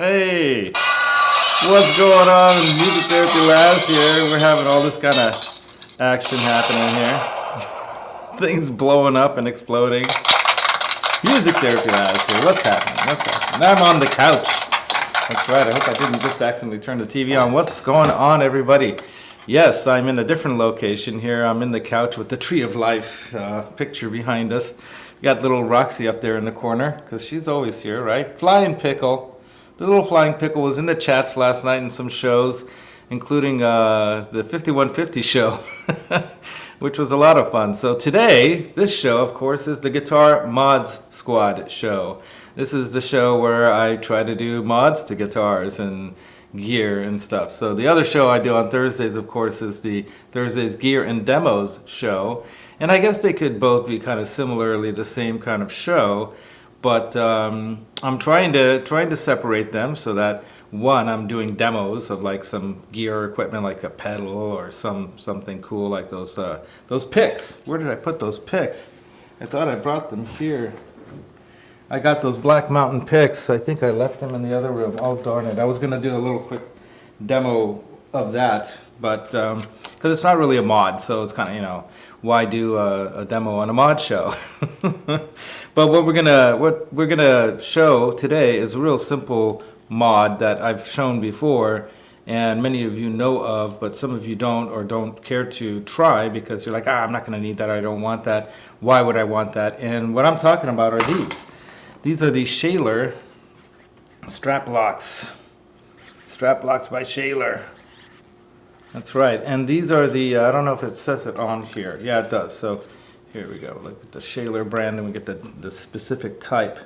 Hey, what's going on? Music Therapy Laz here. We're having all this kind of action happening here. Things blowing up and exploding. Music Therapy Laz here. What's happening? What's happening? I'm on the couch. That's right. I hope I didn't just accidentally turn the TV on. What's going on, everybody? Yes, I'm in a different location here. I'm in the couch with the Tree of Life picture behind us. We got little Roxy up there in the corner because she's always here, right? Flying Pickle. The little Flying Pickle was in the chats last night in some shows, including the 5150 show, which was a lot of fun. So today, this show, of course, is the Guitar Mods Squad show. This is the show where I try to do mods to guitars and gear and stuff. So the other show I do on Thursdays, of course, is the Thursdays Gear and Demos show. And I guess they could both be kind of similarly the same kind of show, but I'm trying to separate them so that one, I'm doing demos of like some gear equipment like a pedal or something cool like those picks. Where did I put those picks? I thought I brought them here. I got those Black Mountain picks. I think I left them in the other room. Oh darn it. I was going to do a little quick demo of that, but because it's not really a mod, so it's kind of, you know, why do a demo on a mod show? But what we're gonna show today is a real simple mod that I've shown before, and many of you know of, but some of you don't or don't care to try because you're like, I'm not gonna need that, I don't want that. Why would I want that? And what I'm talking about are these. These are the Schaller strap locks. Strap locks by Schaller. That's right, and these are the, I don't know if it says it on here. Yeah, it does. So here we go. Look at the Schaller brand, and we get the specific type.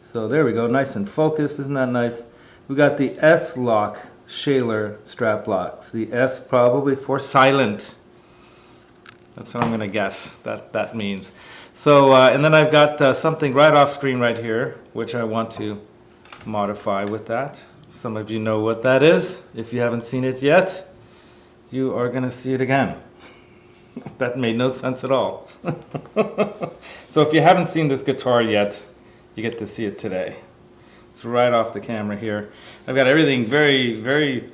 So there we go, nice and focused. Isn't that nice? We got the S-Lock Schaller strap locks. The S probably for silent. That's what I'm going to guess that means. So, and then I've got something right off screen right here, which I want to modify with that. Some of you know what that is. If you haven't seen it yet, you are going to see it again. That made no sense at all. So if you haven't seen this guitar yet, you get to see it today. It's right off the camera here. I've got everything very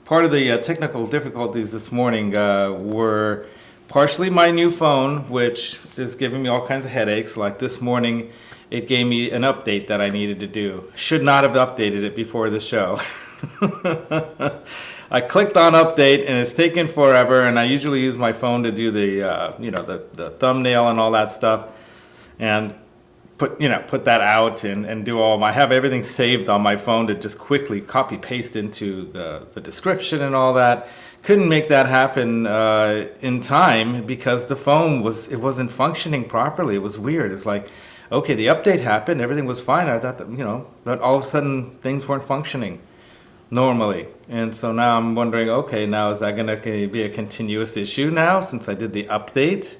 part of the technical difficulties this morning were partially my new phone, which is giving me all kinds of headaches. Like this morning, it gave me an update that I needed to do. Should not have updated it before the show. I clicked on update and it's taken forever, and I usually use my phone to do the you know, the thumbnail and all that stuff, and put that out and do all I have everything saved on my phone to just quickly copy paste into the description and all that. Couldn't make that happen in time because the phone wasn't functioning properly. It was weird. It's like, okay, the update happened, everything was fine. I thought that, you know, that all of a sudden things weren't functioning normally. And so now I'm wondering, okay, now is that going to be a continuous issue now since I did the update?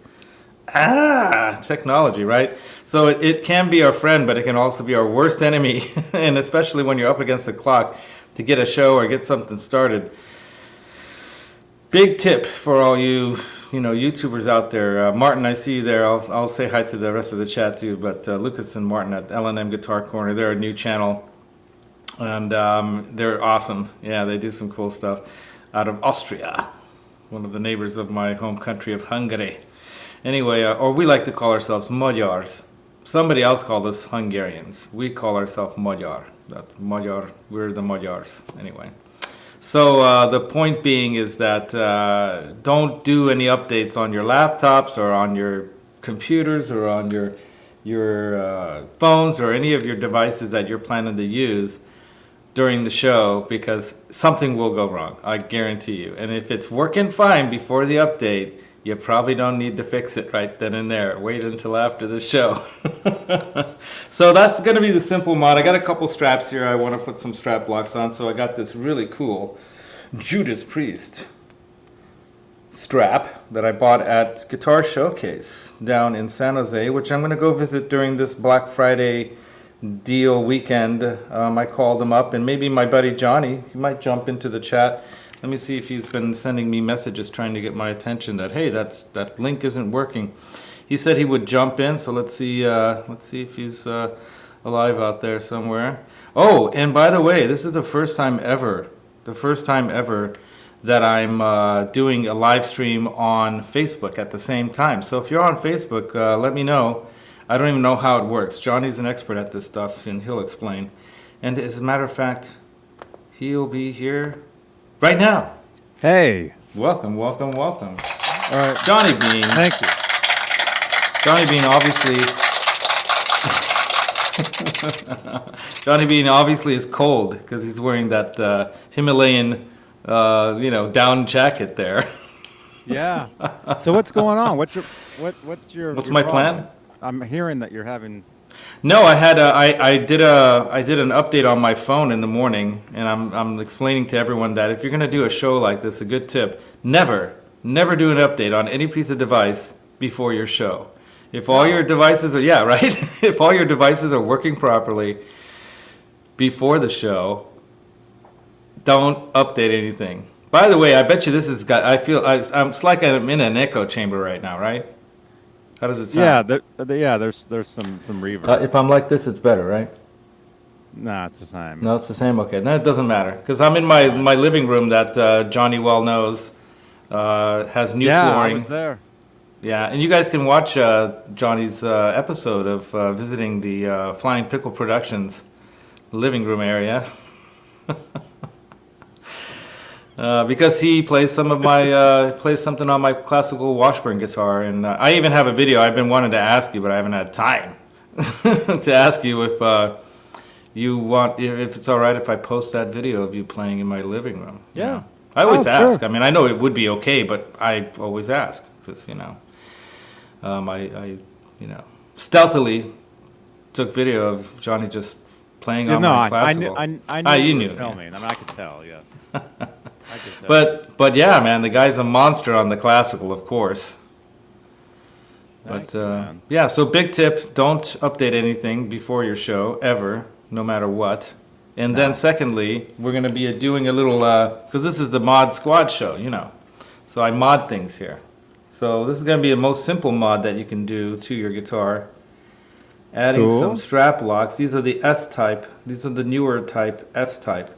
Technology, right? So it can be our friend, but it can also be our worst enemy. And especially when you're up against the clock to get a show or get something started. Big tip for all you YouTubers out there. Martin, I see you there. I'll say hi to the rest of the chat too. But Lucas and Martin at L&M Guitar Corner, they're a new channel. And they're awesome. Yeah, they do some cool stuff out of Austria, one of the neighbors of my home country of Hungary. Anyway, or we like to call ourselves Magyars. Somebody else called us Hungarians. We call ourselves Magyar. That's Magyar. We're the Magyars. Anyway. So the point being is that don't do any updates on your laptops or on your computers or on your phones or any of your devices that you're planning to use during the show, because something will go wrong, I guarantee you. And if it's working fine before the update, you probably don't need to fix it right then and there. Wait until after the show. So that's going to be the simple mod. I got a couple straps here I want to put some strap locks on. So I got this really cool Judas Priest strap that I bought at Guitar Showcase down in San Jose, which I'm going to go visit during this Black Friday deal weekend. I called him up, and maybe my buddy Johnny, he might jump into the chat. Let me see if he's been sending me messages trying to get my attention that, hey, that link isn't working. he said he would jump in. So let's see if he's alive out there somewhere. Oh, and by the way, this is the first time ever that I'm doing a live stream on Facebook at the same time. So if you're on Facebook, let me know. I don't even know how it works. Johnny's an expert at this stuff, and he'll explain. And as a matter of fact, he'll be here right now. Hey. Welcome, welcome, welcome. All right. Johnny Beane. Thank you. Johnny Beane obviously... Johnny Beane obviously is cold because he's wearing that Himalayan, down jacket there. Yeah. So what's going on? What's my plan? I'm hearing that you're having. No, I did an update on my phone in the morning, and I'm explaining to everyone that if you're gonna do a show like this, a good tip: never do an update on any piece of device before your show. If all your devices are if all your devices are working properly before the show, don't update anything. By the way, I bet you this has got. It's like I'm in an echo chamber right now, right? How does it sound? There's some reverb. If I'm like this, it's better, right? No, it's the same. No, it's the same. Okay, then it doesn't matter because I'm in my living room that Johnny well knows has new flooring. I was there. Yeah, and you guys can watch Johnny's episode of visiting the Flying Pickle Productions living room area. Because he plays something on my classical Washburn guitar, and I even have a video I've been wanting to ask you, but I haven't had time to ask you if if it's all right if I post that video of you playing in my living room. Yeah, you know? I always ask. Sure. I mean, I know it would be okay, but I always ask because I stealthily took video of Johnny just playing on my classical. I knew you you knew. were filming. I mean, I could tell. Yeah. But yeah, man, the guy's a monster on the classical, of course. But yeah, so big tip: don't update anything before your show ever, no matter what. And then secondly, we're going to be doing a little because this is the mod squad show, So I mod things here. So this is going to be the most simple mod that you can do to your guitar. Adding some strap locks. These are the S-type. These are the newer type S-type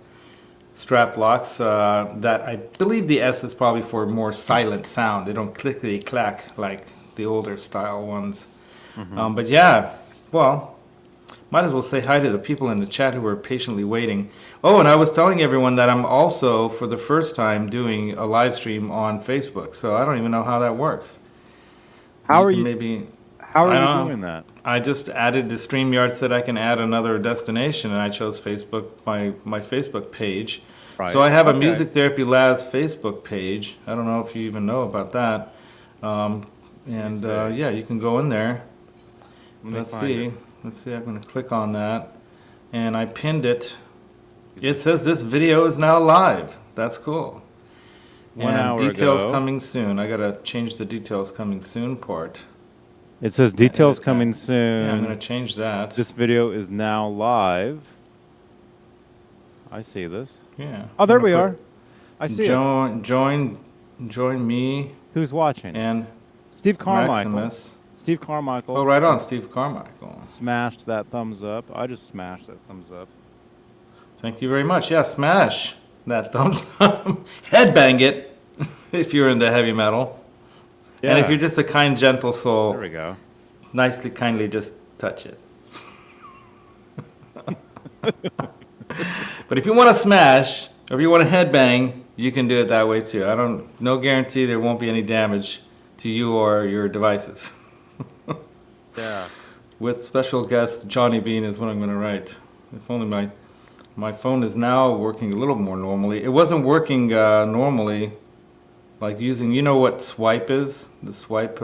strap locks that I believe the S is probably for more silent sound. They don't clickety clack like the older style ones. Mm-hmm. But yeah, well, might as well say hi to the people in the chat who are patiently waiting. Oh, and I was telling everyone that I'm also, for the first time, doing a live stream on Facebook. So I don't even know how that works. How are you doing that? I just added the StreamYard said I can add another destination, and I chose Facebook, my Facebook page. Right. So I have a MusicTherapyLaz Facebook page. I don't know if you even know about that. Yeah, you can go in there. Let's see. I'm going to click on that, and I pinned it. It says this video is now live. That's cool. 1 hour details ago. Coming soon. I got to change the details coming soon part. It says details coming soon. Yeah, I'm going to change that. This video is now live. I see this. Yeah. Oh, there we are. I see it. Join me. Who's watching? And Steve Carmichael. Maximus. Steve Carmichael. Oh, right on, Steve Carmichael. Smashed that thumbs up. I just smashed that thumbs up. Thank you very much. Yeah, smash that thumbs up. Headbang it if you're into heavy metal. Yeah. And if you're just a kind, gentle soul, there we go. Nicely, kindly just touch it. But if you want to smash, or if you want to headbang, you can do it that way too. No guarantee there won't be any damage to you or your devices. Yeah. With special guest Johnny Beane is what I'm going to write. If only my phone is now working a little more normally. It wasn't working normally, like using, what swipe is? The swipe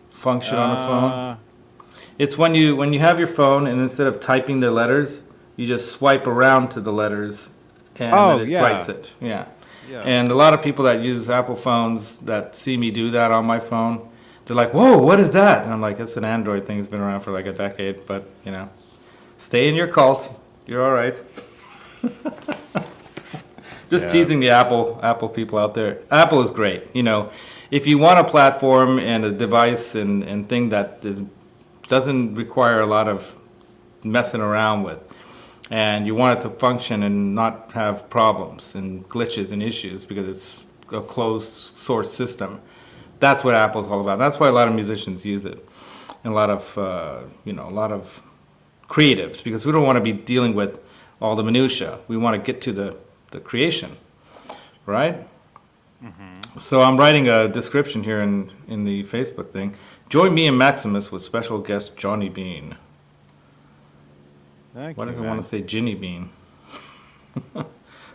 function on a phone. It's when you have your phone and instead of typing the letters, you just swipe around to the letters and then it writes it. Yeah. And a lot of people that use Apple phones that see me do that on my phone, they're like, whoa, what is that? And I'm like, it's an Android thing. It's been around for like a decade, but stay in your cult. You're all right. Just teasing the Apple people out there. Apple is great. if you want a platform and a device and thing that doesn't require a lot of messing around with, and you want it to function and not have problems and glitches and issues because it's a closed source system, that's what Apple's all about. That's why a lot of musicians use it, and a lot of creatives, because we don't want to be dealing with all the minutia. We want to get to the creation, right? Mm-hmm. So I'm writing a description here in the Facebook thing. Join me and Maximus with special guest Johnny Beane. Why does it want to say Ginny Beane?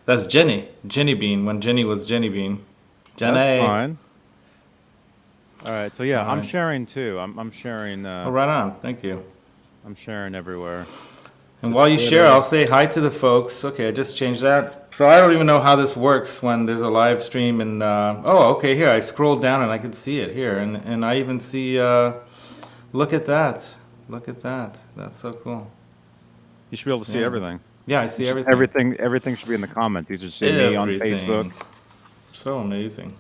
That's Jenny Beane, when Jenny was Jenny Beane. Jenny. That's fine. All right, so yeah, I'm sharing too. I'm sharing. Oh, right on. Thank you. I'm sharing everywhere. And while you share, I'll say hi to the folks. Okay, I just changed that. So I don't even know how this works when there's a live stream. And oh, okay, here I scrolled down and I can see it here, and I even see. Look at that! Look at that! That's so cool. You should be able to see everything. Yeah, I see everything. Everything should be in the comments. You should see me on Facebook. So amazing.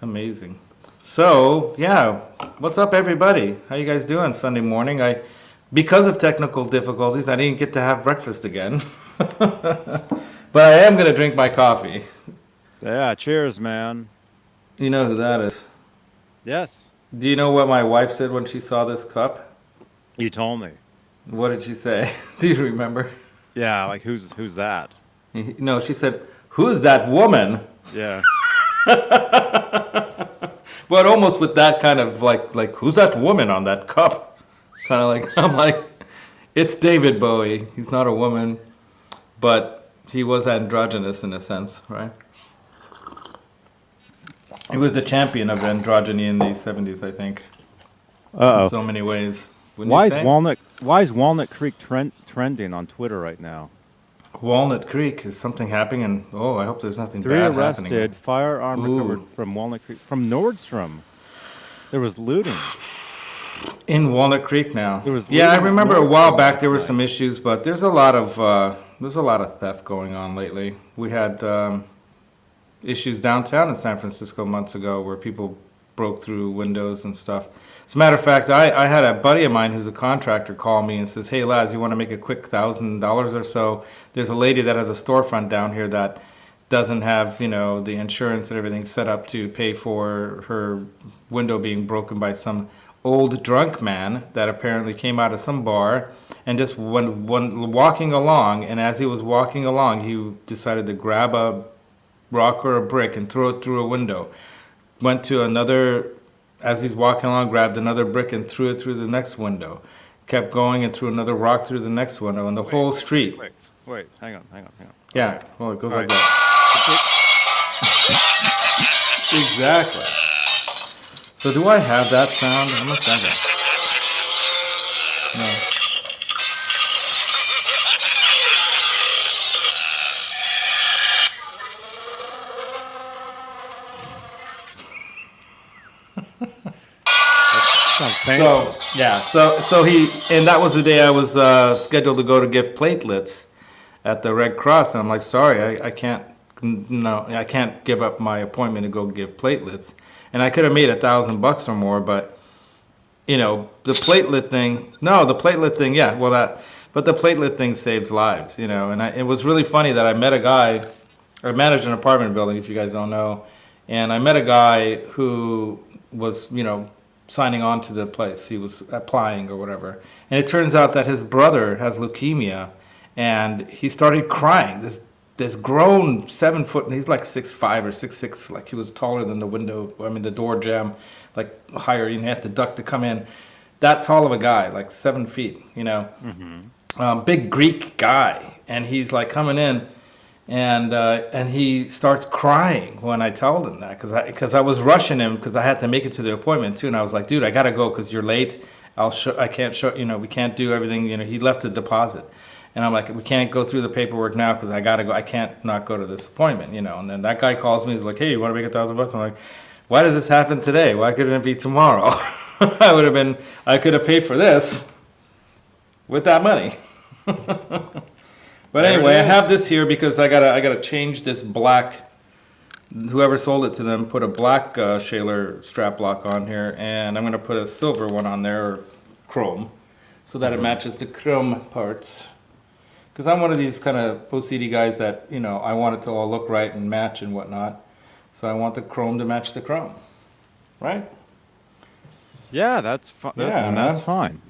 Amazing. So, yeah, what's up, everybody? How you guys doing Sunday morning? Because of technical difficulties, I didn't get to have breakfast again. But I am going to drink my coffee. Yeah, cheers, man. You know who that is? Yes. Do you know what my wife said when she saw this cup? You told me. What did she say? Do you remember? Yeah, like who's that? No, she said, "Who's that woman?" Yeah. But almost with that kind of like who's that woman on that cup? Kind of like, I'm like, it's David Bowie. He's not a woman, but he was androgynous in a sense, right? He was the champion of androgyny in the 70s, I think. Uh-oh. In so many ways. Why is Walnut Creek trending on Twitter right now? Walnut Creek, is something happening? And I hope there's nothing bad happening. 3 arrested, firearm recovered from Walnut Creek, from Nordstrom. There was looting. In Walnut Creek now. Yeah, I remember a while back there were some issues, but there's a lot of theft going on lately. We had issues downtown in San Francisco months ago where people broke through windows and stuff. As a matter of fact, I had a buddy of mine who's a contractor call me and says, "Hey, Laz, you want to make a quick $1,000 or so? There's a lady that has a storefront down here that doesn't have, the insurance and everything set up to pay for her window being broken by some old drunk man that apparently came out of some bar and just went walking along. And as he was walking along, he decided to grab a rock or a brick and throw it through a window. Went to another, as he's walking along, grabbed another brick and threw it through the next window. Kept going and threw another rock through the next window, and the whole street. Wait, hang on. Yeah, okay. Well, it goes like that. Exactly. So do I have that sound? I must have it. No. So yeah, so he, and that was the day I was scheduled to go to give platelets at the Red Cross, and I'm like, sorry, I can't give up my appointment to go give platelets, and I could have made $1,000 or more, but the platelet thing, yeah, but the platelet thing saves lives, and it was really funny that I met a guy. I managed an apartment building, if you guys don't know, and I met a guy who was, signing on to the place. He was applying or whatever. And it turns out that his brother has leukemia, and he started crying. This grown 7 foot, and he's like 6'5" or 6'6", like he was taller than the window, the door jamb, like higher, you have to duck to come in. That tall of a guy, like 7 feet, big Greek guy. And he's like coming in, and he starts crying when I told him that, because I was rushing him because I had to make it to the appointment too, and I was like, dude, I gotta go because you're late. I can't show, we can't do everything. He left a deposit, and I'm like, we can't go through the paperwork now because I gotta go. I can't not go to this appointment, And then that guy calls me. He's like, hey, you want to make $1,000? I'm like, why does this happen today? Why couldn't it be tomorrow? I could have paid for this with that money. But anyway, I have this here because I gotta change this black whoever sold it to them put a black Schaller strap lock on here, and I'm going to put a silver one on there, or chrome, so that it matches the chrome parts. Because I'm one of these kind of OCD guys that, you know, I want it to all look right and match and whatnot. So I want the chrome to match the chrome, right? Yeah, that's fine. Yeah, that's fine.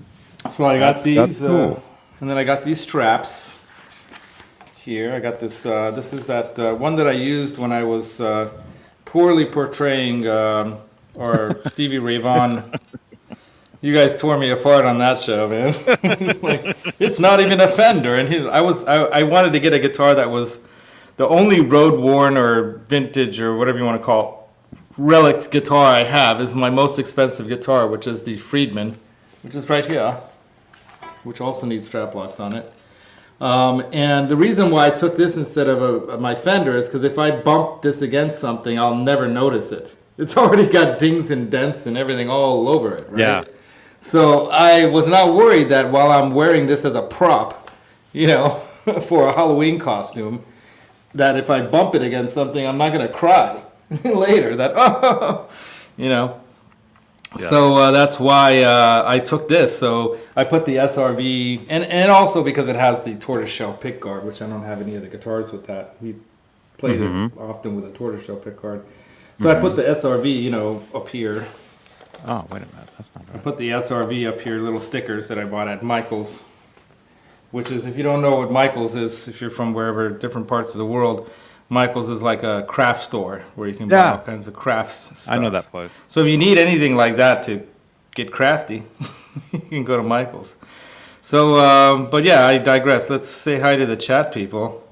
So I got these, cool. and then I got these straps here. I got this. This is that one that I used when I was poorly portraying or Stevie Ray Vaughan. You guys tore me apart on that show, man. It's like, it's not even a Fender, and I wanted to get a guitar that was the only road worn or vintage or whatever you want to call it, relic guitar I have is my most expensive guitar, which is the Friedman, which is right here, which also needs strap locks on it. And the reason why I took this instead of my Fender is because if I bump this against something, I'll never notice it. It's already got dings and dents and everything all over it, right? Yeah. So I was not worried that while I'm wearing this as a prop, you know, for a Halloween costume, that if I bump it against something, I'm not going to cry later that, oh, you know. Yeah. So that's why I took this. So I put the SRV, and also because it has the tortoiseshell pick guard, which I don't have any of the guitars with that. We played it often with a tortoiseshell pick guard. So I put the SRV, you know, up here. Oh, wait a minute. That's not right. I put the SRV up here, little stickers that I bought at Michael's, which is, if you don't know what Michael's is, if you're from wherever, different parts of the world, Michael's is like a craft store where you can buy all kinds of crafts stuff. I know that place. So if you need anything like that to get crafty, you can go to Michael's. So, but yeah, I digress. Let's say hi to the chat people.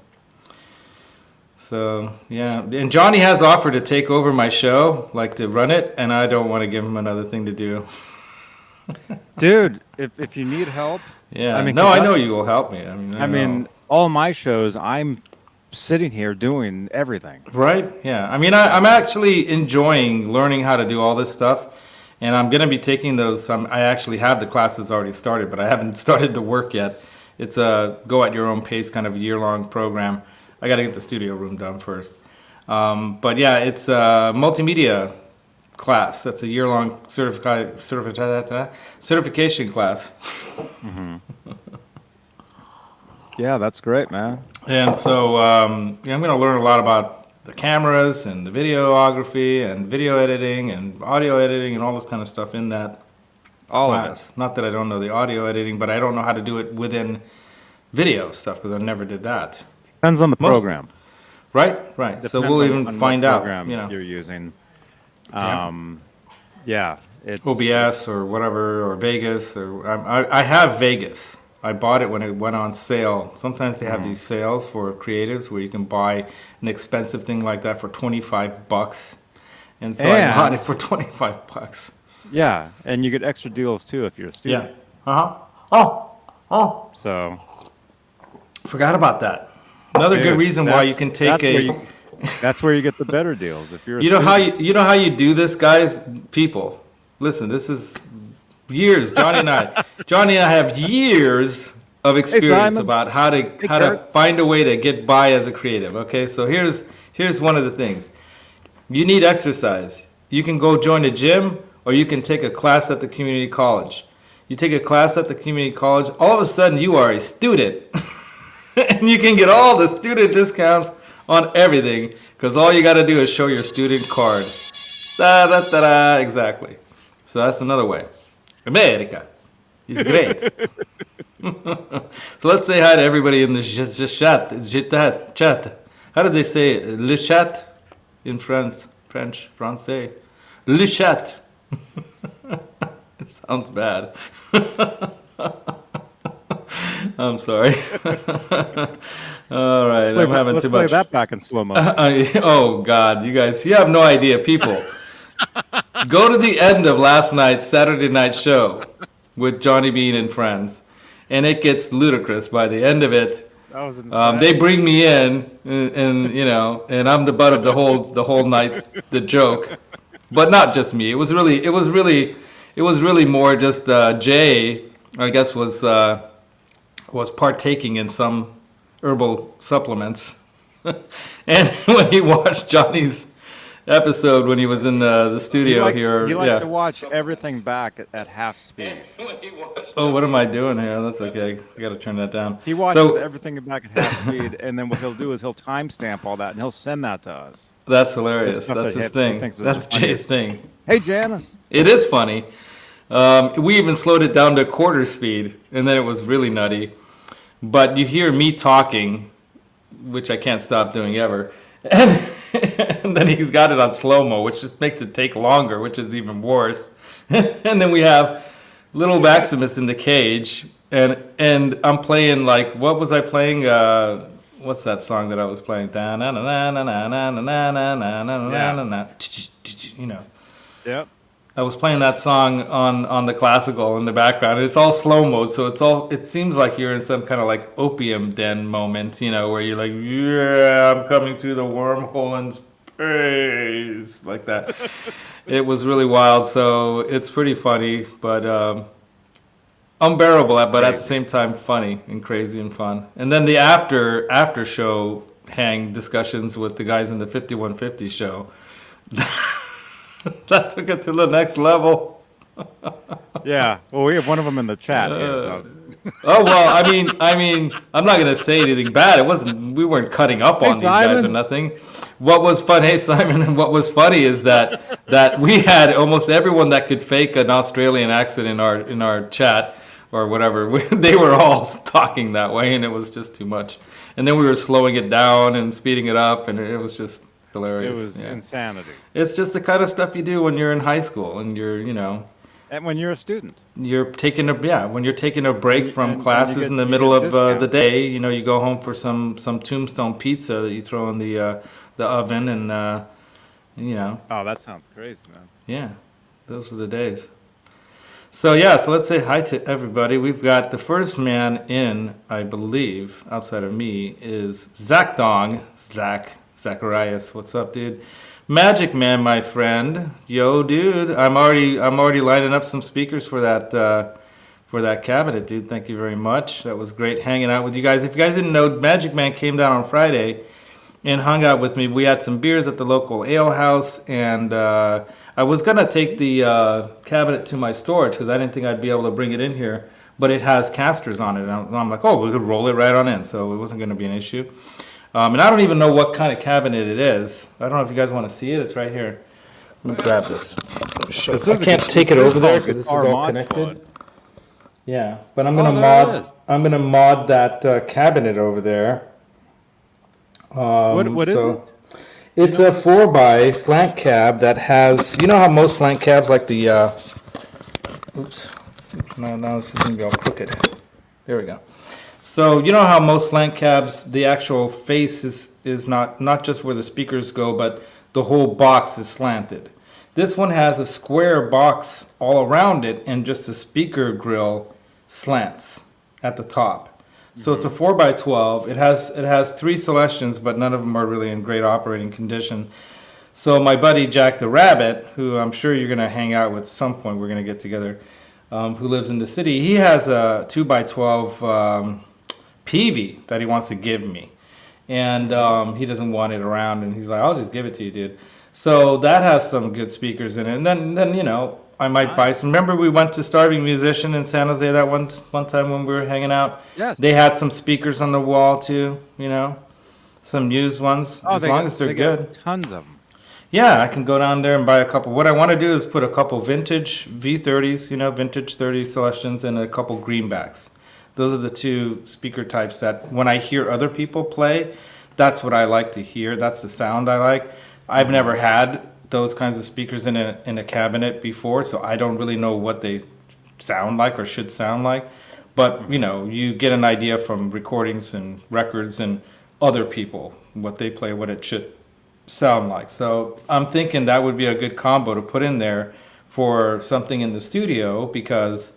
So, yeah. And Johnny has offered to take over my show, like to run it, and I don't want to give him another thing to do. Dude, if you need help. Yeah. I mean, no, I know you will help me. I mean, all my shows, I'm sitting here doing everything. Right? Yeah. I mean, I'm actually enjoying learning how to do all this stuff, and I'm going to be taking those. I actually have the classes already started, but I haven't started the work yet. It's a go at your own pace kind of year-long program. I got to get the studio room done first. But yeah, it's a multimedia class. That's a year-long certification class. Yeah, that's great, man. And so I'm going to learn a lot about the cameras and the videography and video editing and audio editing and all this kind of stuff in that class. Not that I don't know the audio editing, but I don't know how to do it within video stuff because I never did that. Depends on the program. Right. So we'll even find out. You know, you're using. Yeah. It's OBS or whatever, or Vegas, or I have Vegas. I bought it when it went on sale. Sometimes they have these sales for creatives where you can buy an expensive thing like that for $25, and so I bought it for $25. Yeah, and you get extra deals too if you're a student. Yeah. Oh. So. Forgot about that. Another good reason why you can take that's where you get the better deals if you're. You know how you do this, guys. People, listen. This is years. Johnny and I have years of experience about how to find a way to get by as a creative. Okay, so here's one of the things. You need exercise. You can go join a gym, or you can take a class at the community college. You take a class at the community college, all of a sudden you are a student. And you can get all the student discounts on everything because all you got to do is show your student card. Exactly. So that's another way. America is great. So let's say hi to everybody in the chat. How do they say le chat in French? Francais. Le chat. It sounds bad. I'm sorry. All right, I'm having too much. Let's play that back in slow motion. Oh God, you guys, you have no idea, people. Go to the end of last night's Saturday night show with Johnny Beane and friends, and it gets ludicrous by the end of it. That was insane. They bring me in, and you know, and I'm the butt of the whole night's the joke, but not just me. It was really more just Jay, I guess, was partaking in some herbal supplements, and when he watched Johnny's episode when he was in the studio here. He likes to watch everything back at half speed. Oh, what am I doing here? That's okay. I got to turn that down. He watches everything back at half speed, and then what he'll do is he'll timestamp all that, and he'll send that to us. That's hilarious. That's his thing. That's Jay's thing. Hey, Janice. It is funny. We even slowed it down to quarter speed, and then it was really nutty. But you hear me talking, which I can't stop doing ever, and then he's got it on slow-mo, which just makes it take longer, which is even worse. And then we have little Maximus in the cage, and I'm playing, like, what was I playing? What's that song that I was playing? You know. Yep. I was playing that song on the classical in the background. It's all slow mo, so it seems like you're in some kind of like opium den moment, you know, where you're like, yeah, I'm coming through the wormhole in space, like that. It was really wild, so it's pretty funny, but unbearable, but at the same time funny and crazy and fun. And then the after show hang discussions with the guys in the 5150 show. That took it to the next level. Yeah. Well, we have one of them in the chat here. So. Oh well, I mean, I'm not gonna say anything bad. It wasn't. We weren't cutting up on these guys or nothing. What was fun? Hey Simon, and what was funny is that we had almost everyone that could fake an Australian accent in our chat or whatever. They were all talking that way, and it was just too much. And then we were slowing it down and speeding it up, and it was just hilarious. It was insanity. It's just the kind of stuff you do when you're in high school and you're, you know. And when you're a student. You're taking when you're taking a break from classes in the middle of the day, you know, you go home for some tombstone pizza that you throw in the oven and, you know. Oh, that sounds crazy, man. Yeah, those were the days. So, yeah, so let's say hi to everybody. We've got the first man in, I believe, outside of me, is Zach Dong. Zacharias, what's up, dude? Magic Man, my friend. Yo, dude, I'm already lining up some speakers for that cabinet, dude. Thank you very much. That was great hanging out with you guys. If you guys didn't know, Magic Man came down on Friday and hung out with me. We had some beers at the local ale house, and I was gonna take the cabinet to my storage because I didn't think I'd be able to bring it in here, but it has casters on it. And I'm like, oh, we could roll it right on in, so it wasn't gonna be an issue. And I don't even know what kind of cabinet it is. I don't know if you guys want to see it. It's right here. Let me grab this. I can't take it over there because this is all connected. Yeah, but I'm gonna mod that cabinet over there. What is it? It's a 4x slant cab that has. You know how most slant cabs like the. Oops. Now this is gonna be all crooked. There we go. So you know how most slant cabs, the actual face is not just where the speakers go, but the whole box is slanted. This one has a square box all around it and just a speaker grill slants at the top. So it's a 4x12. It has 3 Celestians, but none of them are really in great operating condition. So my buddy Jack the Rabbit, who I'm sure you're gonna hang out with at some point, we're gonna get together, who lives in the city, he has a 2x12 PV that he wants to give me, and he doesn't want it around, and he's like, I'll just give it to you, dude. So that has some good speakers in it, and then you know, I might buy some. Remember we went to Starving Musician in San Jose that one time when we were hanging out? Yes. They had some speakers on the wall too, you know, some used ones, as long as they're good. Tons of them. Yeah, I can go down there and buy a couple. What I want to do is put a couple vintage V30s, you know, vintage 30 Celestians, and a couple greenbacks. Those are the 2 speaker types that when I hear other people play, that's what I like to hear. That's the sound I like. I've never had those kinds of speakers in a cabinet before, so I don't really know what they sound like or should sound like. But, you know, you get an idea from recordings and records and other people, what they play, what it should sound like. So I'm thinking that would be a good combo to put in there for something in the studio, because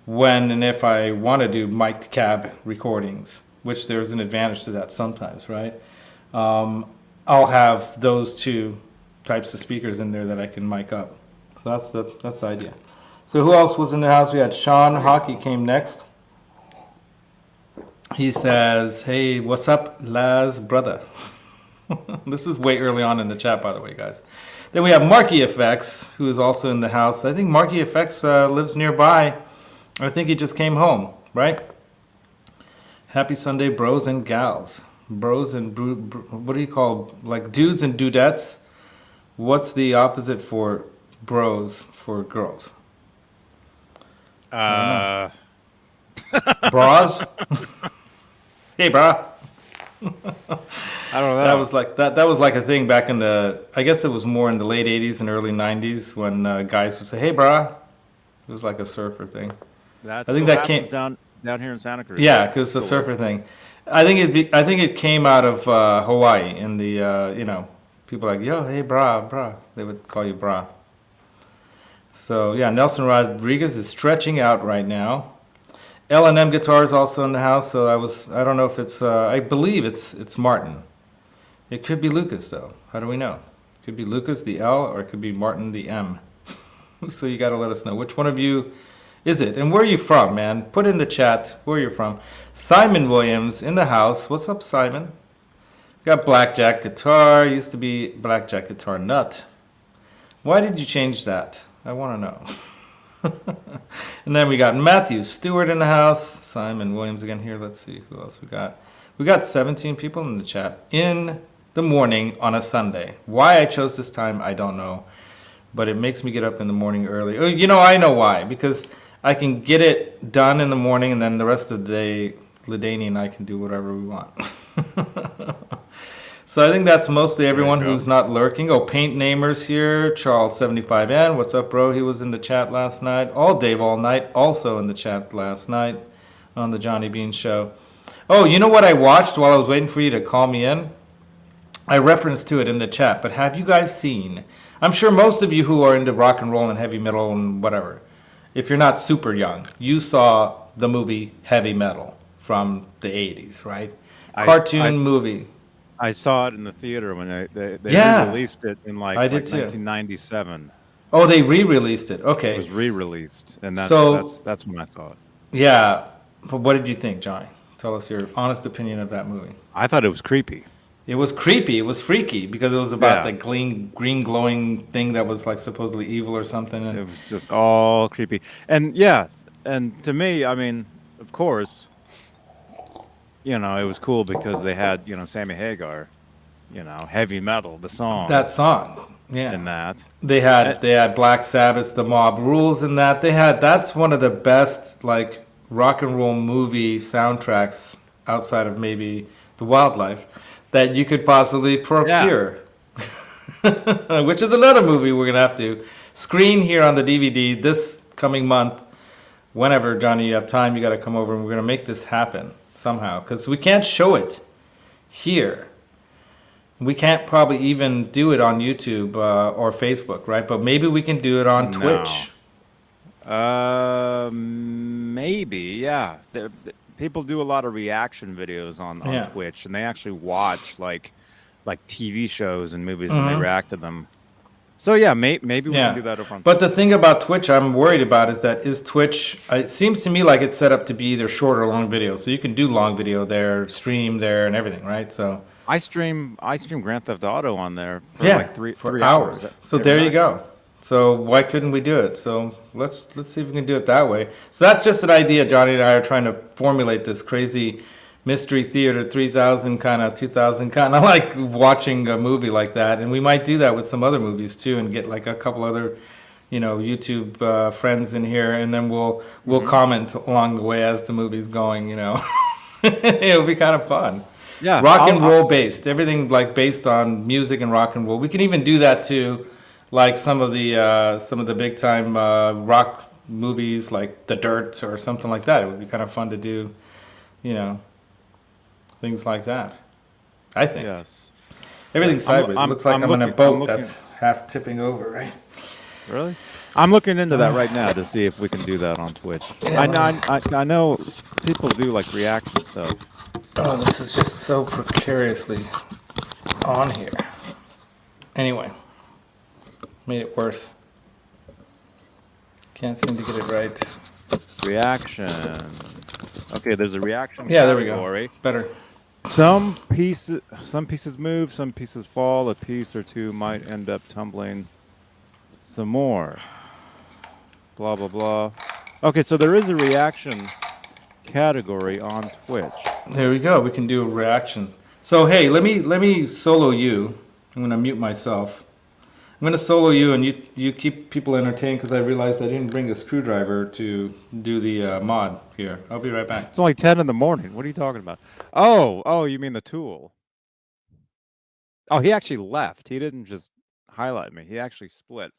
when and if I want to do mic'd cab recordings, which there's an advantage to that sometimes, right? I'll have those 2 types of speakers in there that I can mic up. So that's the idea. So who else was in the house? We had Sean Hockey came next. He says, hey, what's up, Laz brother? This is way early on in the chat, by the way, guys. Then we have Marky Effects, who is also in the house. I think Marky Effects lives nearby. I think he just came home, right? Happy Sunday, bros and gals. Bros and what do you call, like dudes and dudettes? What's the opposite for bros for girls? Uh, Bras? Hey, brah. I don't know. That was like that was like a thing back in the, I guess it was more in the late 80s and early 90s when guys would say, "Hey, brah." It was like a surfer thing. I think that came down here in Santa Cruz. Yeah, because it's a surfer thing. I think it came out of Hawaii in the you know, people like, "Yo, hey, brah." They would call you brah. So yeah, Nelson Rodriguez is stretching out right now. L&M Guitar is also in the house, so I don't know if it's I believe it's Martin. It could be Lucas though. How do we know? It could be Lucas the L, or it could be Martin the M. So you got to let us know which one of you is it, and where are you from, man? Put in the chat where you're from. Simon Williams in the house. What's up, Simon? Got Blackjack Guitar. Used to be Blackjack Guitar Nut. Why did you change that? I want to know. And then we got Matthew Stewart in the house. Simon Williams again here. Let's see who else we got. We got 17 people in the chat in the morning on a Sunday. Why I chose this time, I don't know. But it makes me get up in the morning early. Oh, you know, I know why. Because I can get it done in the morning, and then the rest of the day, Ladani and I can do whatever we want. So I think that's mostly everyone who's not lurking. Oh, Paint Namers here. Charles75N. What's up, bro? He was in the chat last night. All Dave All Night also in the chat last night on the Johnny Beane show. Oh, you know what I watched while I was waiting for you to call me in? I referenced to it in the chat, but have you guys seen? I'm sure most of you who are into rock and roll and heavy metal and whatever, if you're not super young, you saw the movie Heavy Metal from the 80s, right? Cartoon movie. I saw it in the theater when they re-released it in like 1997. Oh, they re-released it. Okay. It was re-released, and that's when I saw it. Yeah. But what did you think, Johnny? Tell us your honest opinion of that movie. I thought it was creepy. It was creepy. It was freaky because it was about the green glowing thing that was like supposedly evil or something. And it was just all creepy. And and to me, I mean, of course, you know, it was cool because they had, you know, Sammy Hagar, you know, Heavy Metal, the song. That song, yeah. And that. They had Black Sabbath, The Mob Rules in that. That's one of the best, like, rock and roll movie soundtracks outside of maybe The Wildlife that you could possibly procure. Yeah. Which is another movie we're going to have to screen here on the DVD this coming month. Whenever, Johnny, you have time, you got to come over and we're going to make this happen somehow. Because we can't show it here. We can't probably even do it on YouTube or Facebook, right? But maybe we can do it on Twitch. Maybe, yeah. People do a lot of reaction videos on Twitch, and they actually watch like TV shows and movies and they react to them. So yeah, maybe we can do that over on Twitch. But the thing about Twitch I'm worried about is Twitch, it seems to me like it's set up to be either short or long video. So you can do long video there, stream there and everything, right? So I stream Grand Theft Auto on there for like three hours. So there you go. So why couldn't we do it? So let's see if we can do it that way. So that's just an idea. Johnny and I are trying to formulate this crazy mystery theater 3000 kind of 2000 kind of like watching a movie like that, and we might do that with some other movies too, and get like a couple other, you know, YouTube friends in here, and then we'll comment along the way as the movie's going. You know, it'll be kind of fun. Yeah, rock and roll based, everything like based on music and rock and roll. We can even do that too. Like some of the big time rock movies, like The Dirt or something like that. It would be kind of fun to do, you know, things like that. I think. Yes. Everything's sideways. It looks like I'm in a boat that's half tipping over, right? Really? I'm looking into that right now to see if we can do that on Twitch. Yeah, I know people do like reaction stuff. Oh, this is just so precariously on here. Anyway. Made it worse. Can't seem to get it right. Reaction. Okay, there's a reaction. Yeah, there we go. Better. Some pieces move, some pieces fall. A piece or two might end up tumbling. Some more. Blah blah blah. Okay, so there is a reaction category on Twitch. There we go. We can do a reaction. So hey, let me solo you. I'm gonna mute myself. I'm gonna solo you, and you keep people entertained because I realized I didn't bring a screwdriver to do the mod here. I'll be right back. It's only 10 in the morning. What are you talking about? Oh, you mean the tool? Oh, he actually left. He didn't just highlight me. He actually split.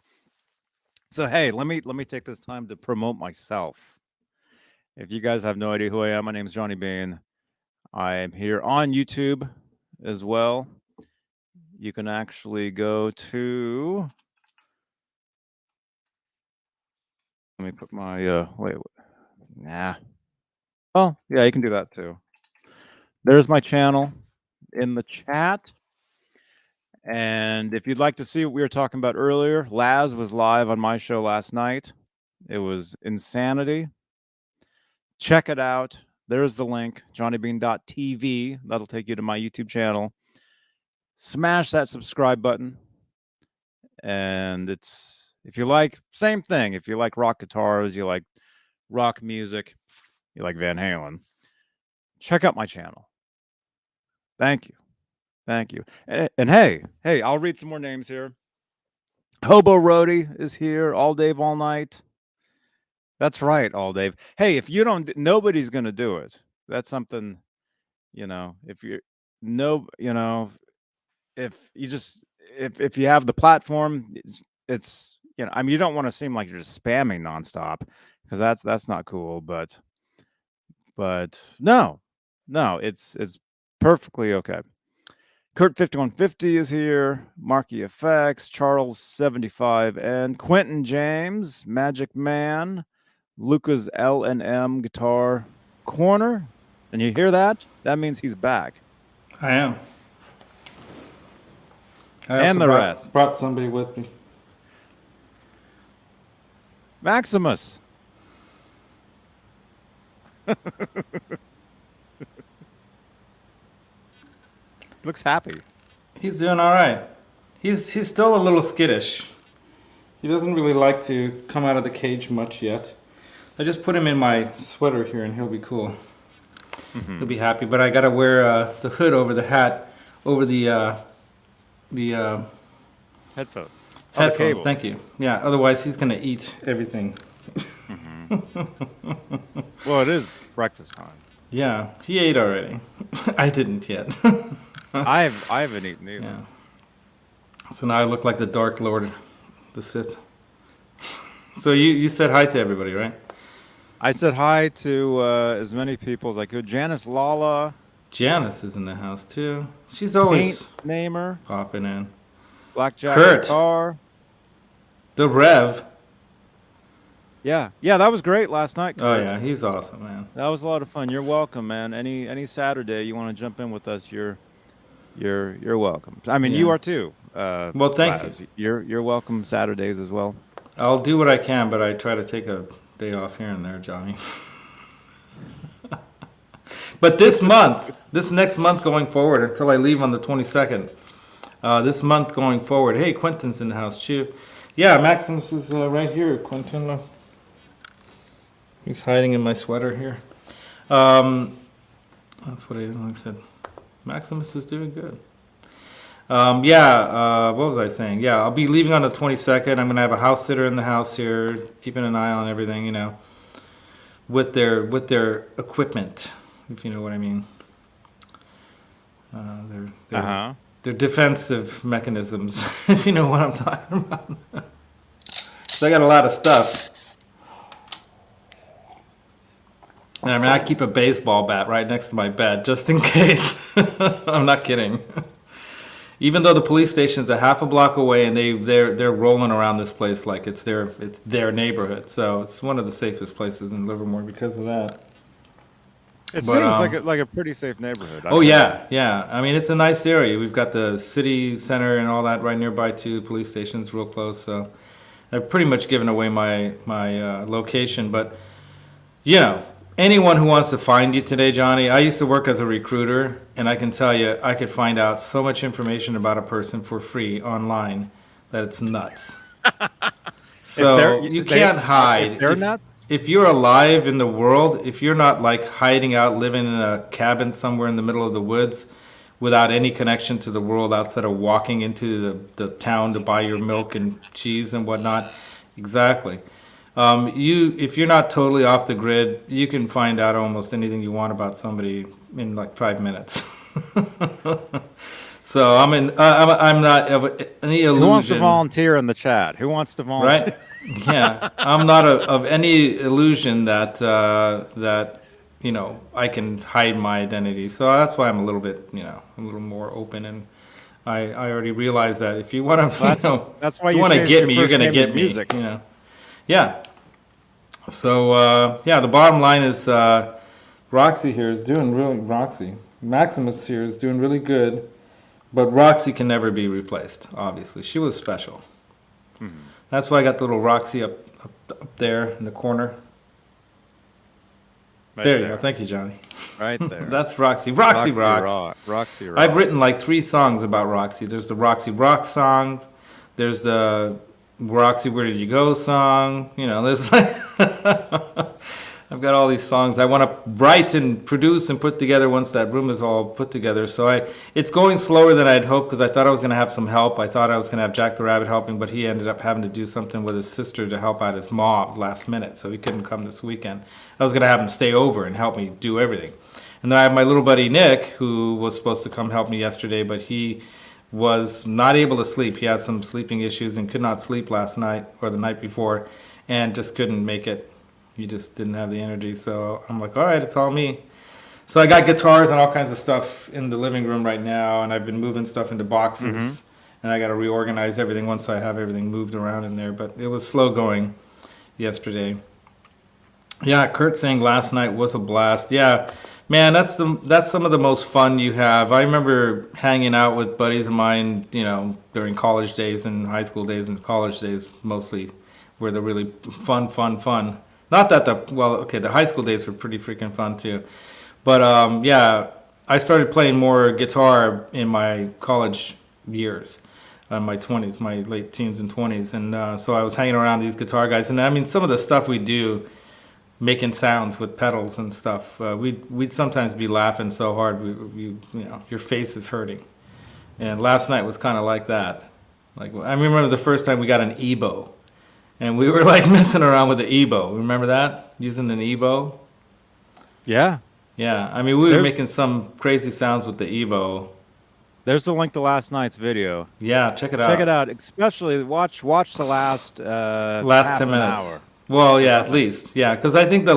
So hey, let me take this time to promote myself. If you guys have no idea who I am, my name is Johnny Beane. I am here on YouTube as well. You can actually go to. Let me put my wait. Nah. Oh yeah, you can do that too. There's my channel in the chat. And if you'd like to see what we were talking about earlier, Laz was live on my show last night. It was insanity. Check it out. There's the link, johnnybeane.tv. That'll take you to my YouTube channel. Smash that subscribe button. And it's, if you like, same thing. If you like rock guitars, you like rock music, you like Van Halen, check out my channel. Thank you. Thank you. And hey, I'll read some more names here. Hobo Roadie is here. All Dave, all night. That's right, all Dave. Hey, if you don't, nobody's going to do it. That's something, if you're, if you just, if you have the platform, it's I mean, you don't want to seem like you're just spamming nonstop, because that's not cool, but no, it's perfectly okay. Kurt 5150 is here, Marky Effects, Charles 75, and Quentin James, Magic Man, Lucas L&M Guitar Corner. And you hear that? That means he's back. I am. And the rest. Brought somebody with me. Maximus. Looks happy. He's doing all right. He's still a little skittish. He doesn't really like to come out of the cage much yet. I just put him in my sweater here, and he'll be cool. Mm-hmm. He'll be happy. But I gotta wear the hood over the hat, over the headphones. Headphones. Thank you. Yeah. Otherwise, he's gonna eat everything. Mm-hmm. Well, it is breakfast time. Yeah, he ate already. I didn't yet. I haven't eaten either. Yeah. So now I look like the Dark Lord, the Sith. So you said hi to everybody, right? I said hi to as many people as I could. Janice Lala. Janice is in the house too. She's always Namer popping in. Blackjack Kurt. Car. The Rev. Yeah, that was great last night, Kurt. Oh yeah, he's awesome, man. That was a lot of fun. You're welcome, man. Any Saturday you want to jump in with us, you're welcome. I mean, you are too. Well, thank you. You're welcome Saturdays as well. I'll do what I can, but I try to take a day off here and there, Johnny. But this next month going forward, until I leave on the 22nd, this month going forward, hey, Quentin's in the house too. Yeah, Maximus is right here, Quentin. He's hiding in my sweater here. That's what I said. Maximus is doing good. What was I saying? Yeah, I'll be leaving on the 22nd. I'm gonna have a house sitter in the house here, keeping an eye on everything, with their equipment, if you know what I mean. Their defensive mechanisms, if you know what I'm talking about. So I got a lot of stuff. I mean, I keep a baseball bat right next to my bed just in case. I'm not kidding. Even though the police station's a half a block away, and they're rolling around this place like it's their neighborhood. So it's one of the safest places in Livermore because of that. It seems like a pretty safe neighborhood. Yeah. I mean, it's a nice area. We've got the city center and all that right nearby too. Police station's real close. So I've pretty much given away my location, but anyone who wants to find you today, Johnny, I used to work as a recruiter, and I can tell you, I could find out so much information about a person for free online that it's nuts. So you can't hide. If they're nuts? If you're alive in the world, if you're not like hiding out, living in a cabin somewhere in the middle of the woods without any connection to the world outside of walking into the town to buy your milk and cheese and whatnot, exactly. If you're not totally off the grid, you can find out almost anything you want about somebody in like 5 minutes. So I'm not of any illusion. Who wants to volunteer in the chat? Who wants to volunteer? Right? Yeah, I'm not of any illusion that that I can hide my identity. So that's why I'm a little bit a little more open, and I already realize that if you want to that's why you want to get me, you're going to get me. Music. Yeah. So the bottom line is Roxy here is doing Roxy Maximus here is doing really good. But Roxy can never be replaced, obviously. She was special. Mm-hmm. That's why I got the little Roxy up there in the corner. There you go. Thank you, Johnny. Right there. That's Roxy. Roxy rocks. Roxy rocks. I've written like 3 songs about Roxy. There's the Roxy Rock song. There's the Roxy Where Did You Go song. There's like... I've got all these songs I want to write and produce and put together once that room is all put together. So it's going slower than I'd hoped because I thought I was going to have some help. I thought I was going to have Jack the Rabbit helping, but he ended up having to do something with his sister to help out his mom last minute, so he couldn't come this weekend. I was going to have him stay over and help me do everything. And then I have my little buddy Nick, who was supposed to come help me yesterday, but he was not able to sleep. He had some sleeping issues and could not sleep last night or the night before and just couldn't make it. He just didn't have the energy, so I'm like, all right, it's all me. So I got guitars and all kinds of stuff in the living room right now, and I've been moving stuff into boxes, and I got to reorganize everything once I have everything moved around in there, but it was slow going yesterday. Yeah, Kurt saying last night was a blast. Yeah, man, that's some of the most fun you have. I remember hanging out with buddies of mine, during college days and high school days and college days mostly, were the really fun. Not that the high school days were pretty freaking fun too. But I started playing more guitar in my college years, my 20s, my late teens and 20s. And so I was hanging around these guitar guys. And I mean, some of the stuff we do, making sounds with pedals and stuff, we'd sometimes be laughing so hard, your face is hurting. And last night was kind of like that. Like I remember the first time we got an EBow. And we were like messing around with the EBow. Remember that? Using an EBow? Yeah. Yeah. I mean, we were making some crazy sounds with the EBow. There's the link to last night's video. Yeah, check it out. Check it out. Especially watch the last 10 half minutes. An hour. Well, yeah, at least. Yeah, because I think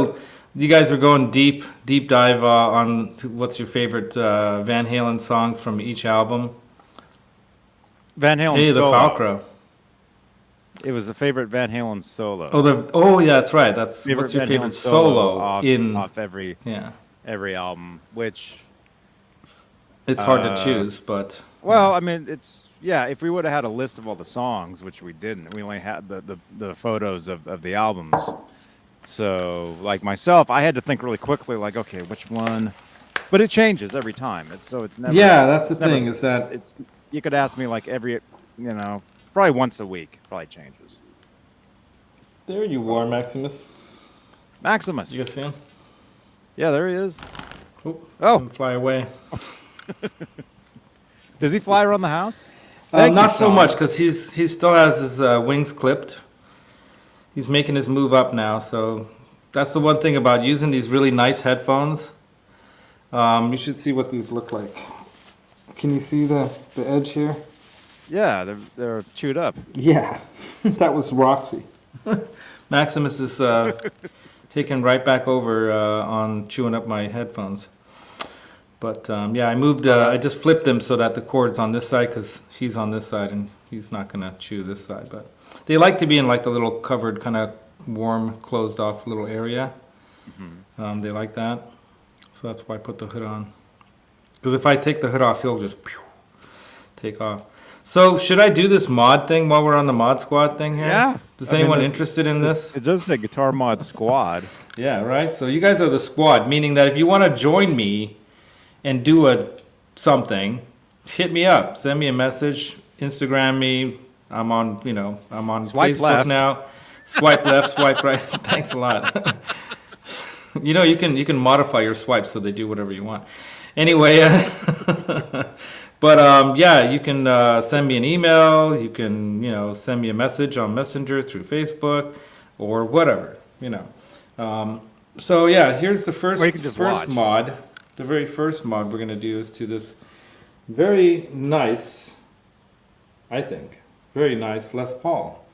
you guys are going deep dive on what's your favorite Van Halen songs from each album. Van Halen Hey, solo. the Falcro. It was the favorite Van Halen solo. Yeah, that's right. What's your favorite solo off every album, which it's hard to choose, but I mean, if we would have had a list of all the songs, which we didn't, we only had the photos of the albums. So, like myself, I had to think really quickly, like, okay, which one? But it changes every time. It's never. Yeah, that's the thing. Is that it's you could ask me like every probably once a week, probably changes. There you are, Maximus. Maximus. You guys see him? Yeah, there he is. Oh. Fly away. Does he fly around the house? Not so much, because he still has his wings clipped. He's making his move up now, so that's the one thing about using these really nice headphones. You should see what these look like. Can you see the edge here? Yeah, they're chewed up. Yeah, that was Roxy. Maximus is taking right back over on chewing up my headphones. But I moved. I just flipped them so that the cord's on this side because he's on this side and he's not gonna chew this side. But they like to be in like a little covered, kind of warm, closed off little area. Mm-hmm. They like that, so that's why I put the hood on. Because if I take the hood off, he'll just take off. So should I do this mod thing while we're on the mod squad thing here? Yeah. Is anyone interested in this? It does say Guitar Mod Squad. Yeah, right. So you guys are the squad, meaning that if you want to join me and do something, hit me up. Send me a message. Instagram me. I'm on Swipe Facebook left. now. Swipe left, swipe right. Thanks a lot. You can modify your swipes so they do whatever you want. Anyway, but yeah, you can send me an email. You can send me a message on Messenger through Facebook or whatever. So yeah, here's the first mod. The very first mod we're gonna do is to this very nice, I think, very nice Les Paul.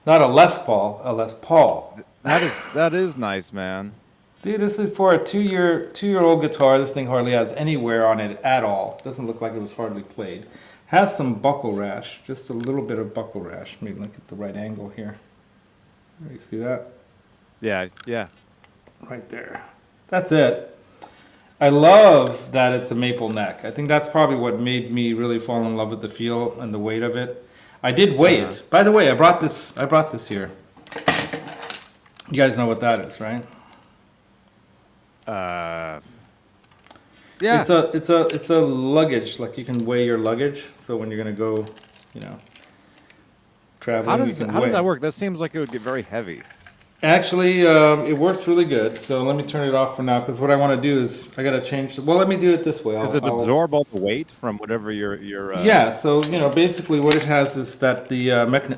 Not a Les Paul, a Les Paul. That is nice, man. Dude, this is for a two-year-old guitar. This thing hardly has any wear on it at all. Doesn't look like it was hardly played. Has some buckle rash, just a little bit of buckle rash. Maybe look at the right angle here. You see that? Yeah. Right there. That's it. I love that it's a maple neck. I think that's probably what made me really fall in love with the feel and the weight of it. I did weigh it. By the way, I brought this here. You guys know what that is, right? Yeah. It's a luggage. Like you can weigh your luggage. So when you're gonna go, traveling, how does that work? That seems like it would get very heavy. Actually, it works really good. So let me turn it off for now because what I want to do is I gotta change. Well, let me do it this way. Does it absorb all the weight from whatever your? Yeah. So basically, what it has is that the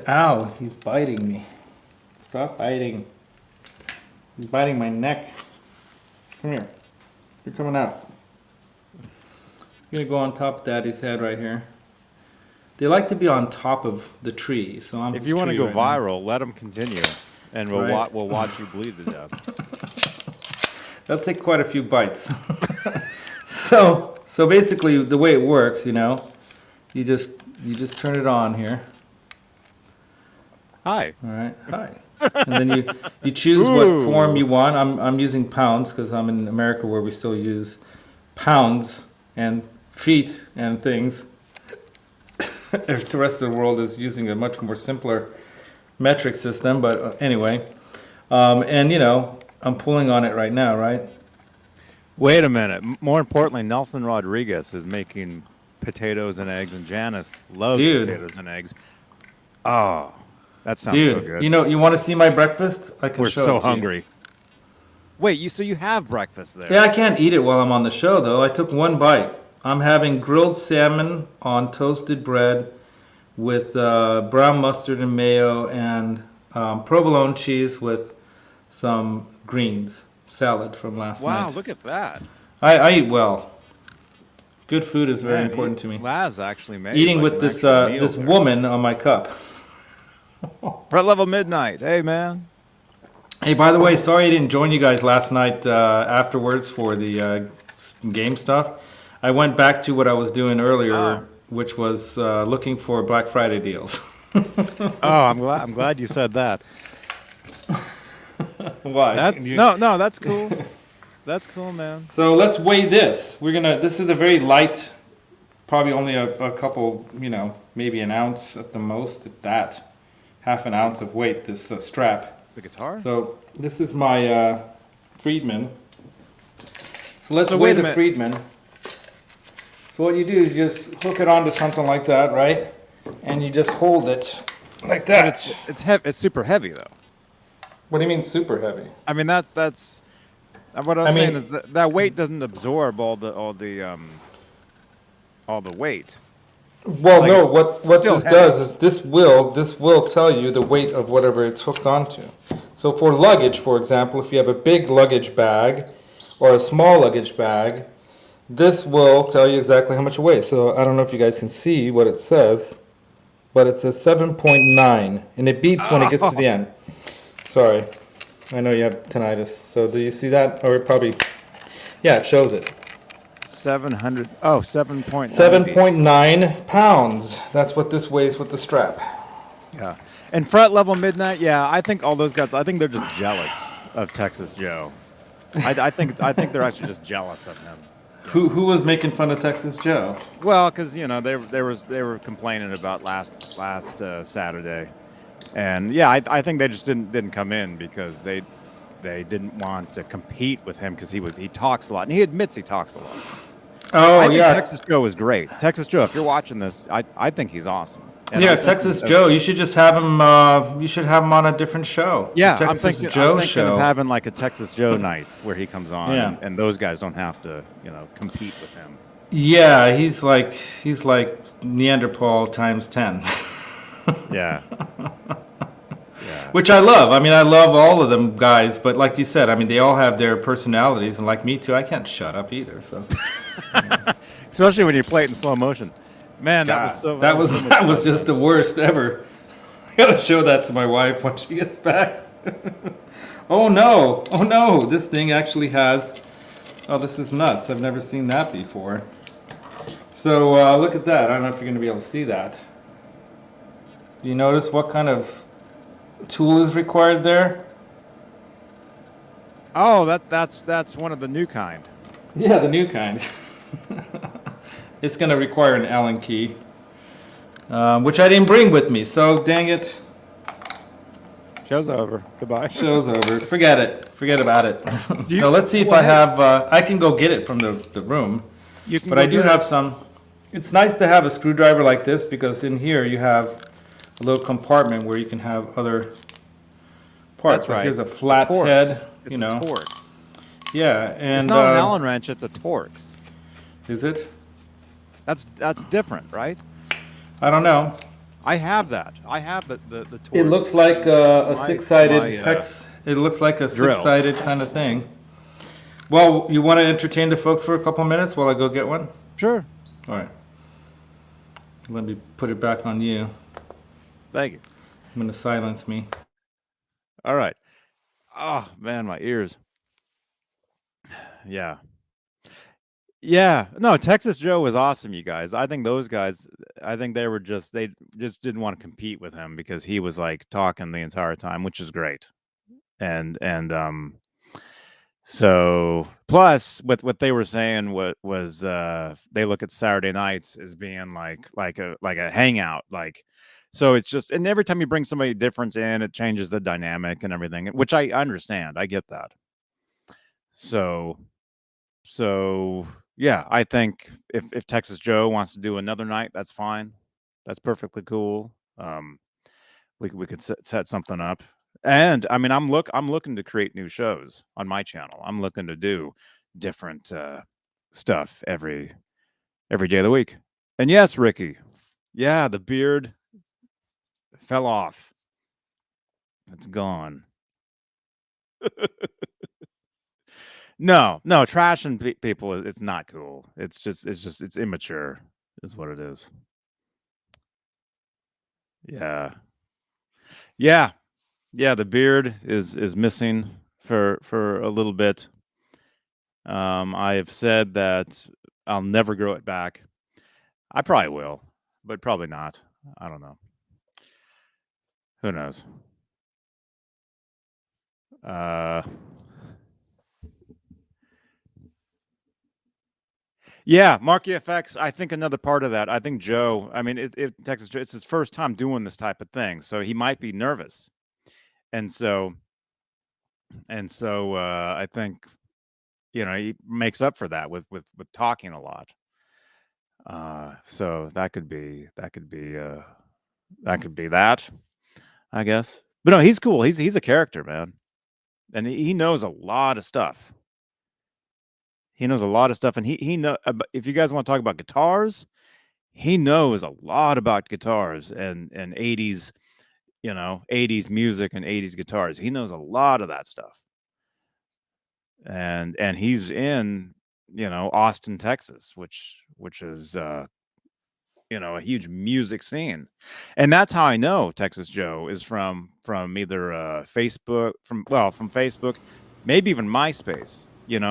Ow! He's biting me. Stop biting. He's biting my neck. Come here. You're coming out. I'm gonna go on top of Daddy's head right here. They like to be on top of the tree, so I'm. If you want to go viral, let them continue, and we'll watch you bleed to death. That'll take quite a few bites. So basically, the way it works, you just turn it on here. Hi. All right. Hi. And then you choose what form you want. I'm using pounds because I'm in America where we still use pounds and feet and things. The rest of the world is using a much more simpler metric system. But anyway, and I'm pulling on it right now, right? Wait a minute. More importantly, Nelson Rodriguez is making potatoes and eggs, and Janice loves potatoes and eggs. Oh. That sounds so good. You want to see my breakfast? I can We're show so it to hungry. Wait, so you have breakfast there? Yeah, I can't eat it while I'm on the show, though. I took one bite. I'm having grilled salmon on toasted bread with brown mustard and mayo and provolone cheese with some greens salad from last night. Wow, look at that. I eat well. Good food is very important to me. Laz actually made eating with this woman on my cup. Fret Level Midnight. Hey, man. Hey, by the way, sorry I didn't join you guys last night afterwards for the game stuff. I went back to what I was doing earlier, which was looking for Black Friday deals. I'm glad you said that. Why? No, that's cool. That's cool, man. So let's weigh this. This is a very light, probably only a couple, maybe an ounce at the most, if that. Half an ounce of weight, this strap. The guitar? So this is my Friedman. So let's weigh the Friedman. So what you do is you just hook it onto something like that, right? And you just hold it like that. But it's heavy. It's super heavy, though. What do you mean super heavy? I mean that's what I was saying is that weight doesn't absorb all the weight. Well, no. What this does is this will tell you the weight of whatever it's hooked onto. So for luggage, for example, if you have a big luggage bag or a small luggage bag, this will tell you exactly how much it weighs. So I don't know if you guys can see what it says, but it says 7.9, and it beeps when it gets to the end. Sorry, I know you have tinnitus. So do you see that? Or probably, yeah, it shows it. 700. Oh, 7.9. 7.9 pounds. That's what this weighs with the strap. Yeah. And Fret Level Midnight, yeah, I think all those guys, I think they're just jealous of Texas Joe. I think they're actually just jealous of him. Who was making fun of Texas Joe? Well, because they were complaining about last Saturday, And yeah, I think they just didn't come in because they didn't want to compete with him because he talks a lot, and he admits he talks a lot. Oh, I think yeah. Texas Joe is great. Texas Joe, if you're watching this, I think he's awesome. And yeah, Texas Joe. You should just have him. You should have him on a different show. Yeah, the Texas Joe I'm thinking show. of having like a Texas Joe night where he comes on, Yeah. and those guys don't have to, compete with him. Yeah, he's like Neanderthal times 10. Yeah. Which I love. I mean, I love all of them guys, but like you said, I mean, they all have their personalities, and like me too, I can't shut up either. So, especially when you play it in slow motion, man, God, that was just the worst ever. I gotta show that to my wife when she gets back. Oh no, this thing actually has. Oh, this is nuts. I've never seen that before. So look at that. I don't know if you're gonna be able to see that. Do you notice what kind of tool is required there? Oh, that's one of the new kind. Yeah, the new kind. It's going to require an Allen key, which I didn't bring with me, so dang it. Show's over. Goodbye. Show's over. Forget it. Forget about it. So let's see if I have, I can go get it from the room, but I do have some. It's nice to have a screwdriver like this because in here you have a little compartment where you can have other parts. That's right. Here's a flat head, It's a Torx. Yeah, and it's not an Allen wrench; it's a Torx. Is it? That's different, right? I don't know. I have that. I have the Torx. It looks like a six-sided hex. It looks like a six-sided kind of thing. Well, you want to entertain the folks for a couple minutes while I go get one? Sure. All right. Let me put it back on you. Thank you. I'm going to silence me. All right. Oh, man, my ears. Yeah. Yeah. No, Texas Joe was awesome, you guys. I think those guys, they just didn't want to compete with him because he was like talking the entire time, which is great. And so plus what they were saying was they look at Saturday nights as being like a hangout, like. So it's just, and every time you bring somebody different in, it changes the dynamic and everything, which I understand. I get that. So yeah, I think if Texas Joe wants to do another night, that's fine. That's perfectly cool. We could set something up. And I mean, I'm looking to create new shows on my channel. I'm looking to do different stuff every day of the week. And yes, Ricky, yeah, the beard fell off. It's gone. No, trashing people, it's not cool. It's immature is what it is. Yeah. The beard is missing for a little bit. I have said that I'll never grow it back. I probably will, but probably not. I don't know. Who knows? Yeah, Marky FX. I think another part of that. I think Joe. I mean, Texas Joe. It's his first time doing this type of thing, so he might be nervous, and so I think he makes up for that with talking a lot. So that could be that, I guess. But no, he's cool. He's a character, man, and he knows a lot of stuff. He knows a lot of stuff, and he know. If you guys want to talk about guitars, he knows a lot about guitars and 80s, 80s music and 80s guitars. He knows a lot of that stuff. And he's in, Austin, Texas, which is a huge music scene. And that's how I know Texas Joe is from either Facebook, from Facebook, maybe even MySpace.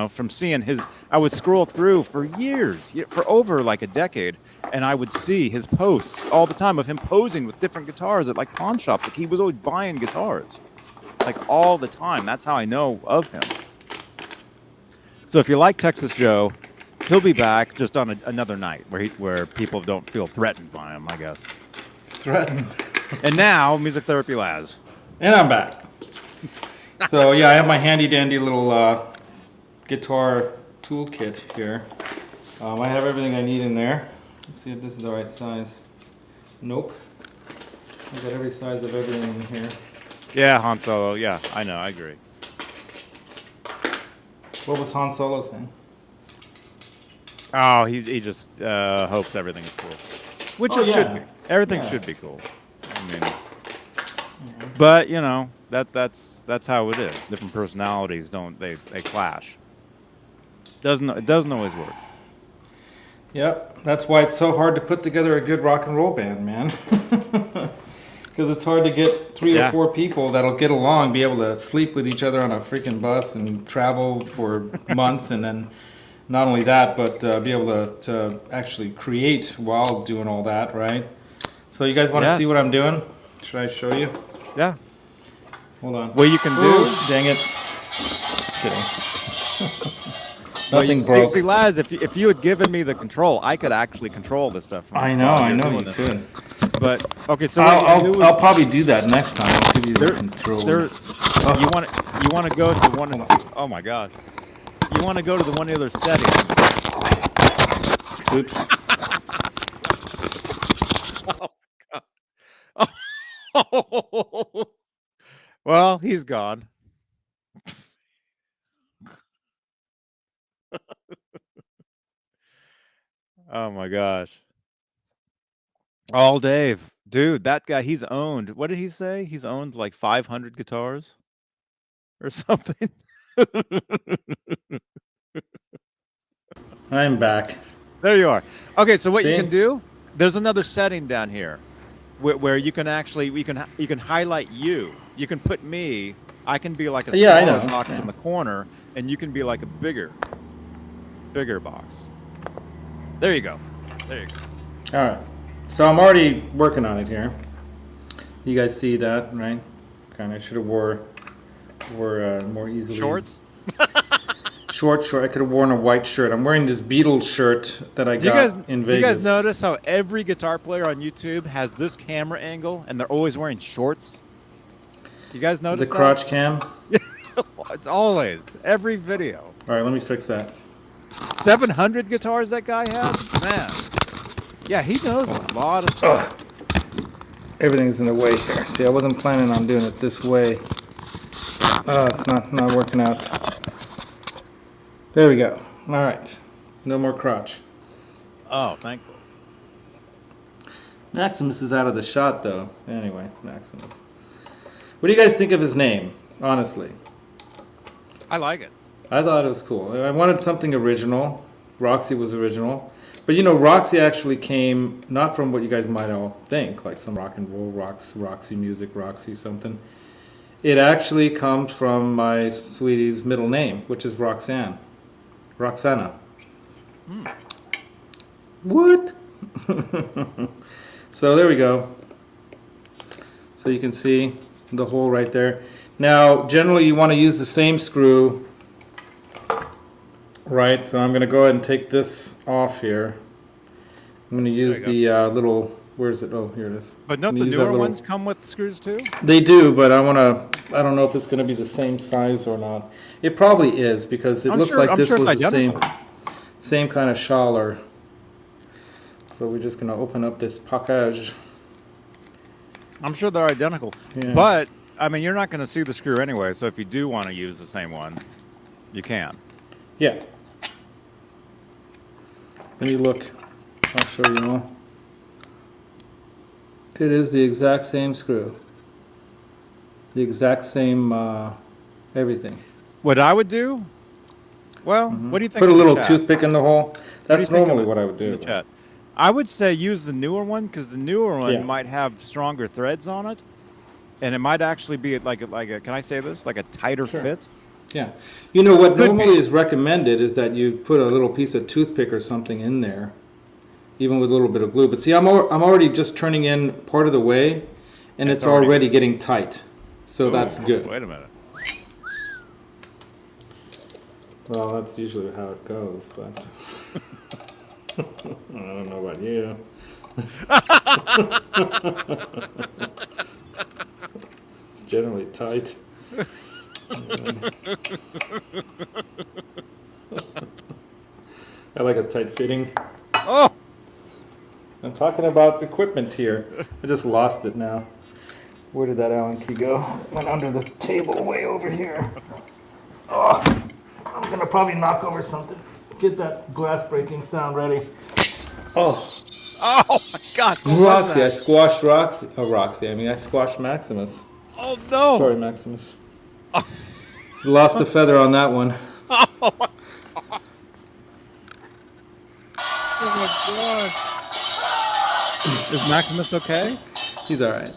From seeing I would scroll through for years, for over like a decade, and I would see his posts all the time of him posing with different guitars at like pawn shops. Like he was always buying guitars, like all the time. That's how I know of him. So if you like Texas Joe, he'll be back just on another night where people don't feel threatened by him, I guess. Threatened. And now, Music Therapy Laz. And I'm back. So yeah, I have my handy dandy little guitar toolkit here. I have everything I need in there. Let's see if this is the right size. Nope. I got every size of everything in here. Yeah, Han Solo. Yeah, I know. I agree. What was Han Solo saying? Oh, he just hopes everything is cool, which it should be. Everything should be cool. I mean, but you know that's how it is. Different personalities they clash. It doesn't always work. Yep, that's why it's so hard to put together a good rock and roll band, man. Because it's hard to get 3 or 4 people that'll get along, be able to sleep with each other on a freaking bus and travel for months, and then not only that, but be able to actually create while doing all that, right? So you guys want to see what I'm doing? Should I show you? Yeah. Hold on. Well, you can do. Dang it. Kidding. Nothing broke. See, Laz, if you had given me the control, I could actually control this stuff. I know you could. But okay, so I'll probably do that next time. I'll give you the control. You want to go to one of the, oh my god. You want to go to the one of the other settings. Oops. Oh god. Well, he's gone. Oh my gosh. Oh, Dave. Dude, that guy, he's owned. What did he say? He's owned like 500 guitars or something. I'm back. There you are. Okay, so what you can do, there's another setting down here where you can actually, you can highlight you. You can put me, I can be like a smaller box in the corner, and you can be like a bigger box. There you go. There you go. All right. So I'm already working on it here. You guys see that, right? Kind of should have wore more easily. Shorts? Short. I could have worn a white shirt. I'm wearing this Beatles shirt that I got in Vegas. Do you guys notice how every guitar player on YouTube has this camera angle and they're always wearing shorts? You guys notice the crotch cam? It's always. Every video. All right, let me fix that. 700 guitars that guy has? Man. Yeah, he knows a lot of stuff. Everything's in the way here. See, I wasn't planning on doing it this way. Oh, it's not working out. There we go. All right. No more crotch. Oh, thankful. Maximus is out of the shot, though. Anyway, Maximus. What do you guys think of his name, honestly? I like it. I thought it was cool. I wanted something original. Roxy was original. But you know, Roxy actually came not from what you guys might all think, like some rock and roll, Roxy music, Roxy something. It actually comes from my sweetie's middle name, which is Roxanne. Roxana. What? So there we go. So you can see the hole right there. Now, generally you want to use the same screw, right? So I'm going to go ahead and take this off here. I'm going to use the little, where is it? Oh, here it is. But don't the newer ones come with screws too? They do, but I don't know if it's going to be the same size or not. It probably is, because it looks like this was the same kind of Schaller. So we're just going to open up this package. I'm sure they're identical. Yeah. But, I mean, you're not going to see the screw anyway, so if you do want to use the same one, you can. Yeah. Let me look. I'll show you all. It is the exact same screw. The exact same everything. What I would do? Well, what do you think? Put a little toothpick in the hole. That's normally what I would do. I would say use the newer one, because the newer one might have stronger threads on it, and it might actually be like a can I say this? Like a tighter fit. Yeah. You know what normally is recommended is that you put a little piece of toothpick or something in there, even with a little bit of glue. But see, I'm already just turning in part of the way, and it's already getting tight. So that's good. Wait a minute. Well, that's usually how it goes, but I don't know about you. It's generally tight. I like a tight fitting. Oh! I'm talking about equipment here. I just lost it now. Where did that Allen key go? Went under the table way over here. Oh, I'm gonna probably knock over something. Get that glass breaking sound ready. Oh. Oh my God! Roxy, I squashed Roxy. Oh, Roxy. I squashed Maximus. Oh no! Sorry, Maximus. Oh. Lost a feather on that one. Oh my God! Oh my God! Is Maximus okay? He's all right.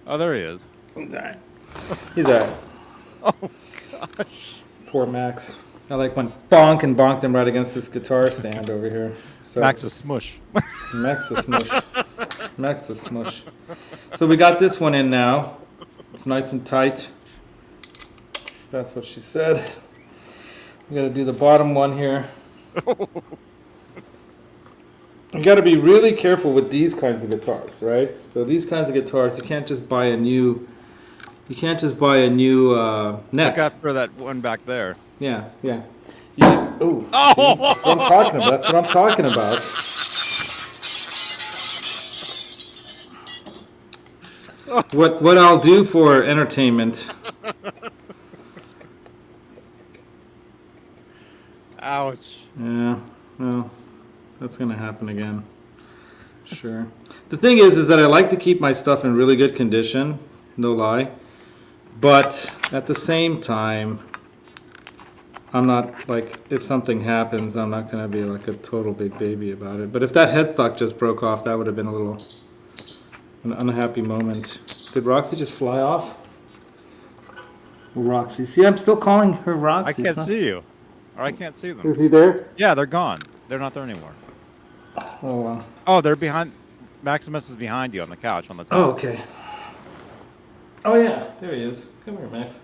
Oh, there he is. He's all right. He's all right. Oh gosh! Poor Max. I like went bonk and bonked him right against this guitar stand over here. So Max is smush. Max is smush. Max is smush. So we got this one in now. It's nice and tight. That's what she said. We got to do the bottom one here. You got to be really careful with these kinds of guitars, right? So these kinds of guitars, you can't just buy a new. You can't just buy a new neck. Look out for that one back there. Yeah, yeah. Ooh, see? That's what I'm talking about. That's what I'm talking about. What I'll do for entertainment. Ouch. Yeah, well, that's gonna happen again. Sure. The thing is that I like to keep my stuff in really good condition, no lie. But at the same time, I'm not like, if something happens, I'm not gonna be like a total big baby about it. But if that headstock just broke off, that would have been a little an unhappy moment. Did Roxy just fly off? Roxy, see, I'm still calling her Roxy. I can't see you. Or I can't see them. Is he there? Yeah, they're gone. They're not there anymore. Oh, well. Oh, they're behind. Maximus is behind you on the couch on the top. Oh, okay. Oh, yeah, there he is. Come here, Max.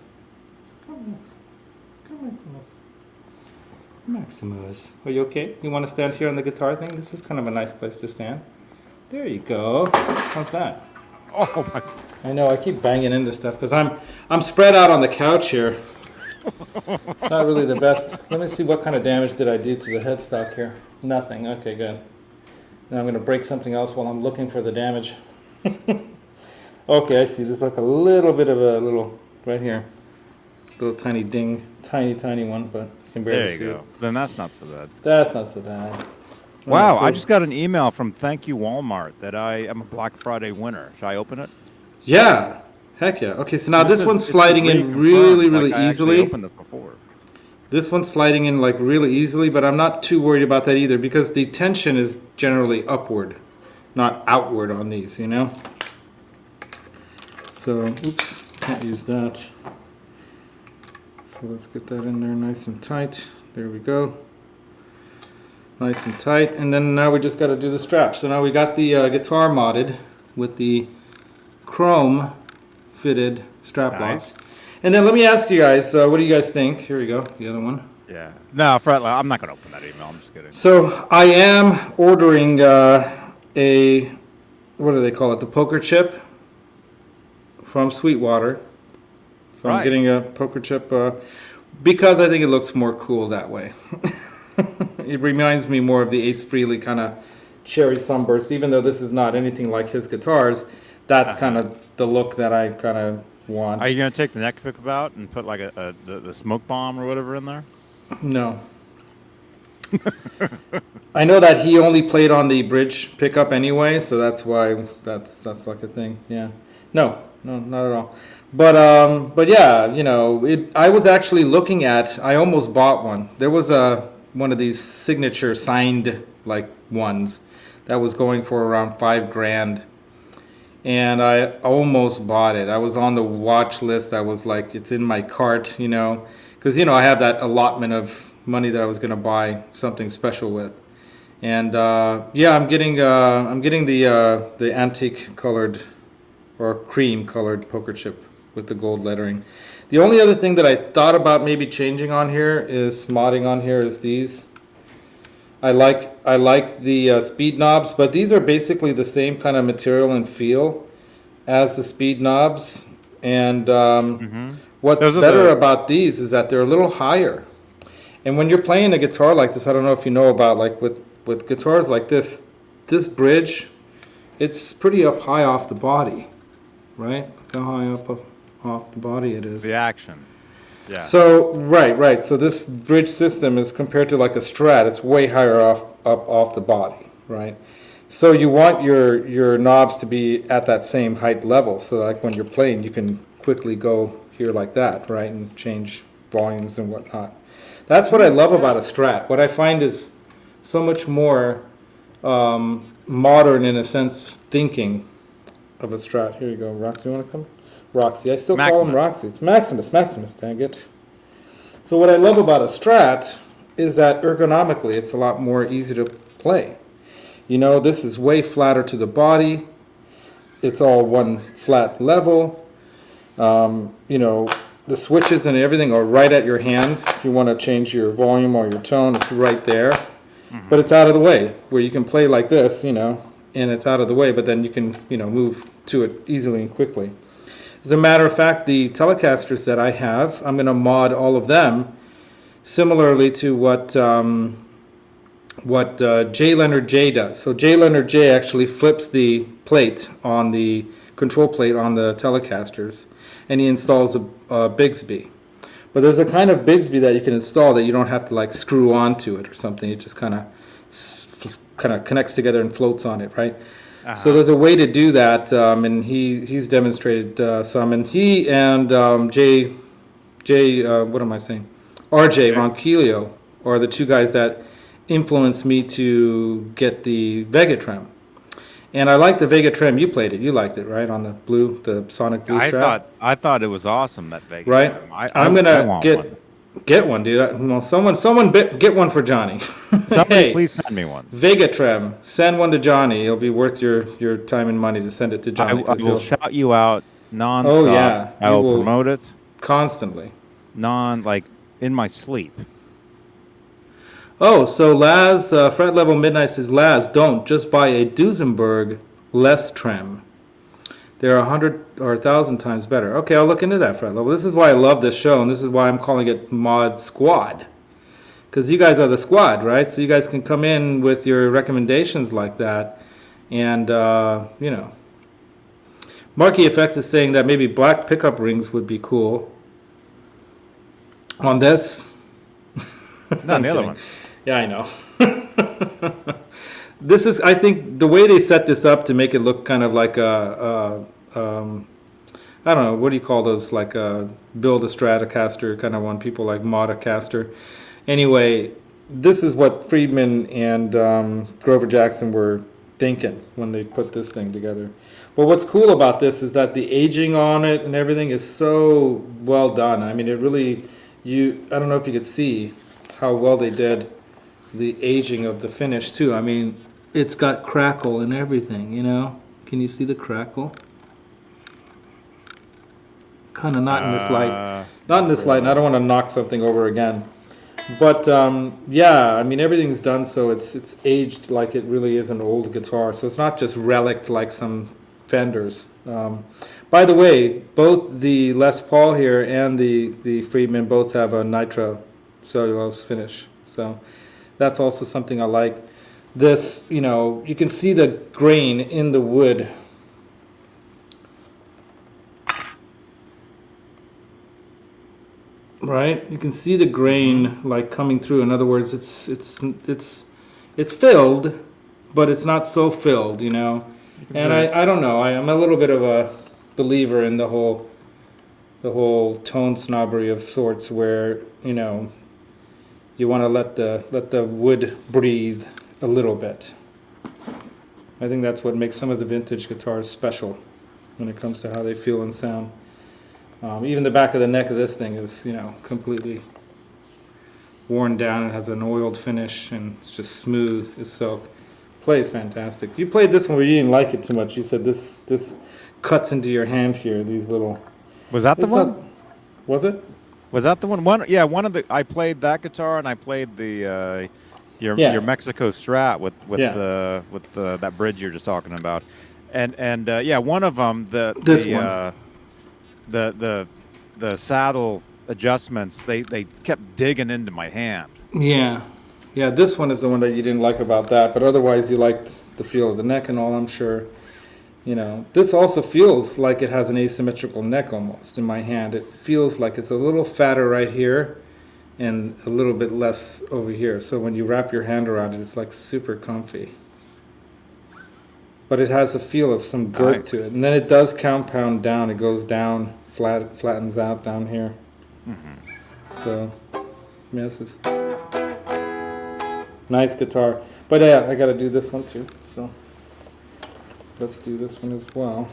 Come, Max. Come here, Max. Maximus. Are you okay? You want to stand here on the guitar thing? This is kind of a nice place to stand. There you go. How's that? Oh my! I know. I keep banging into stuff because I'm spread out on the couch here. It's not really the best. Let me see what kind of damage did I do to the headstock here. Nothing. Okay, good. Now I'm going to break something else while I'm looking for the damage. Okay, I see. There's like a little bit of a little right here, little tiny ding, tiny one, but you can barely see. There you go. Then that's not so bad. That's not so bad. Wow, I just got an email from Thank You Walmart that I am a Black Friday winner. Should I open it? Yeah. Heck yeah. Okay, so now this one's sliding in really easily. I opened this before. This one's sliding in like really easily, but I'm not too worried about that either because the tension is generally upward, not outward on these, you know? So, oops, can't use that. So let's get that in there nice and tight. There we go. Nice and tight. And then now we just got to do the strap. So now we got the guitar modded with the chrome fitted strap Nice. lock. And then let me ask you guys, what do you guys think? Here we go, the other one. Yeah. No, I'm not going to open that email. I'm just kidding. So I am ordering a, what do they call it, the poker chip from Sweetwater. So I'm getting a poker chip because I think it looks more cool that way. It reminds me more of the Ace Frehley kind of cherry sunburst, even though this is not anything like his guitars. That's kind of the look that I kind of want. Are you going to take the neck pick out and put like the smoke bomb or whatever in there? No. I know that he only played on the bridge pickup anyway, so that's why that's like a thing. Yeah. No, not at all. But yeah, you know, I was actually looking at. I almost bought one. There was one of these signature signed like ones that was going for around $5,000. And I almost bought it. I was on the watch list. I was like, it's in my cart, you know, because you know I have that allotment of money that I was going to buy something special with. And yeah, I'm getting the antique colored or cream colored poker chip with the gold lettering. The only other thing that I thought about maybe changing on here is modding on here is these. I like the speed knobs, but these are basically the same kind of material and feel as the speed knobs. And what's better about these is that they're a little higher. And when you're playing a guitar like this, I don't know if you know about, like with guitars like this bridge, it's pretty up high off the body, right? Look how high up off the body it is. The action. Yeah. So right. So this bridge system is compared to like a Strat. It's way higher up off the body, right? So you want your knobs to be at that same height level. So like when you're playing, you can quickly go here like that, right, and change volumes and whatnot. That's what I love about a Strat. What I find is so much more modern in a sense thinking of a Strat. Here you go, Roxy. You want to come? Roxy. I still call him Roxy. It's Maximus, dang it. So what I love about a Strat is that ergonomically it's a lot more easy to play. You know, this is way flatter to the body. It's all one flat level. You know, the switches and everything are right at your hand. If you want to change your volume or your tone, it's right there. But it's out of the way, where you can play like this, you know, and it's out of the way, but then you can, you know, move to it easily and quickly. As a matter of fact, the Telecasters that I have, I'm going to mod all of them similarly to what J. Leonard J does. So J. Leonard J actually flips the plate on the control plate on the Telecasters, and he installs a Bigsby. But there's a kind of Bigsby that you can install that you don't have to like screw onto it or something. It just kind of connects together and floats on it, right? So there's a way to do that, and he's demonstrated some. And he and RJ Ronquillo are the two guys that influenced me to get the Vega Trem. And I like the Vega Trem. You played it. You liked it, right? On the Sonic Blue Strat. I thought it was awesome, that Vega right? Trem. I'm gonna get one, dude. Well, someone get one for Johnny. Somebody please send me one. Vega Trem. Send one to Johnny. It'll be worth your time and money to send it to Johnny. I will shout you out nonstop. Oh yeah, I will promote it constantly. Like in my sleep. Oh, so Laz, Fret Level Midnight says, Laz, don't just buy a Duesenberg less Trem. They're 100 or 1,000 times better. Okay, I'll look into that, Fret Level. This is why I love this show, and this is why I'm calling it Mod Squad. Because you guys are the squad, right? So you guys can come in with your recommendations like that. And, you know. Marky Effects is saying that maybe black pickup rings would be cool. On this? No, the other one. Yeah, I know. This is, I think, the way they set this up to make it look kind of like I don't know, what do you call those, like a build a Stratocaster kind of one, people like Modacaster. Anyway, this is what Friedman and Grover Jackson were thinking when they put this thing together. But what's cool about this is that the aging on it and everything is so well done. I mean, it really, I don't know if you could see how well they did the aging of the finish too. I mean, it's got crackle and everything, you know. Can you see the crackle? Kind of not in this light. Not in this light, and I don't want to knock something over again. But yeah, I mean, everything's done so it's aged like it really is an old guitar. So it's not just relict like some Fenders. By the way, both the Les Paul here and the Friedman both have a nitro cellulose finish. So that's also something I like. This, you know, you can see the grain in the wood. Right? You can see the grain like coming through. In other words, it's filled, but it's not so filled, you know. And I don't know. I'm a little bit of a believer in the whole tone snobbery of sorts, where, you know, you want to let the wood breathe a little bit. I think that's what makes some of the vintage guitars special when it comes to how they feel and sound. Even the back of the neck of this thing is, you know, completely worn down. It has an oiled finish and it's just smooth as silk. Plays fantastic. You played this one where you didn't like it too much. You said this cuts into your hand here. These little. Was that the one? Was it? Was that the one? One of the. I played that guitar and I played the your Mexico Strat with that bridge you're just talking about, and yeah, one of them the saddle adjustments they kept digging into my hand. Yeah, this one is the one that you didn't like about that, but otherwise you liked the feel of the neck and all, I'm sure. You know, this also feels like it has an asymmetrical neck almost in my hand. It feels like it's a little fatter right here and a little bit less over here. So when you wrap your hand around it, it's like super comfy. But it has a feel of some girth to it. And then it does compound down. It goes down, flattens out down here. So, yeah, this is nice guitar. But yeah, I got to do this one too. So let's do this one as well.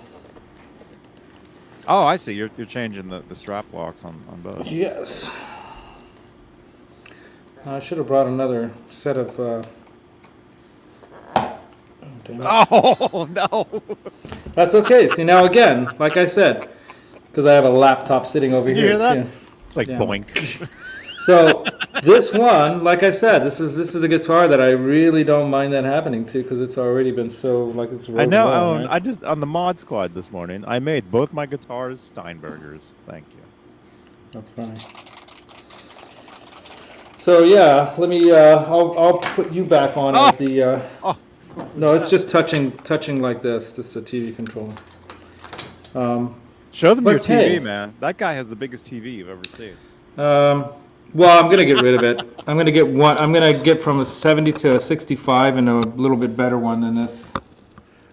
Oh, I see. You're changing the strap locks on both. Yes. I should have brought another set of... Oh, no. That's okay. See, now again, like I said, because I have a laptop sitting over here. Did you hear that? Yeah. It's like boink. So this one, like I said, this is the guitar that I really don't mind that happening to, because it's already been so, like, it's I know. long, right? I just, on the mod squad this morning, I made both my guitars Steinbergers. Thank you. That's funny. So yeah, let me. I'll put you back on as the. No, it's just touching like this. This is a TV controller. Show them your TV, man. That guy has the biggest TV you've ever seen. Well, I'm gonna get rid of it. I'm gonna get one. I'm gonna get from a 70 to a 65, and a little bit better one than this.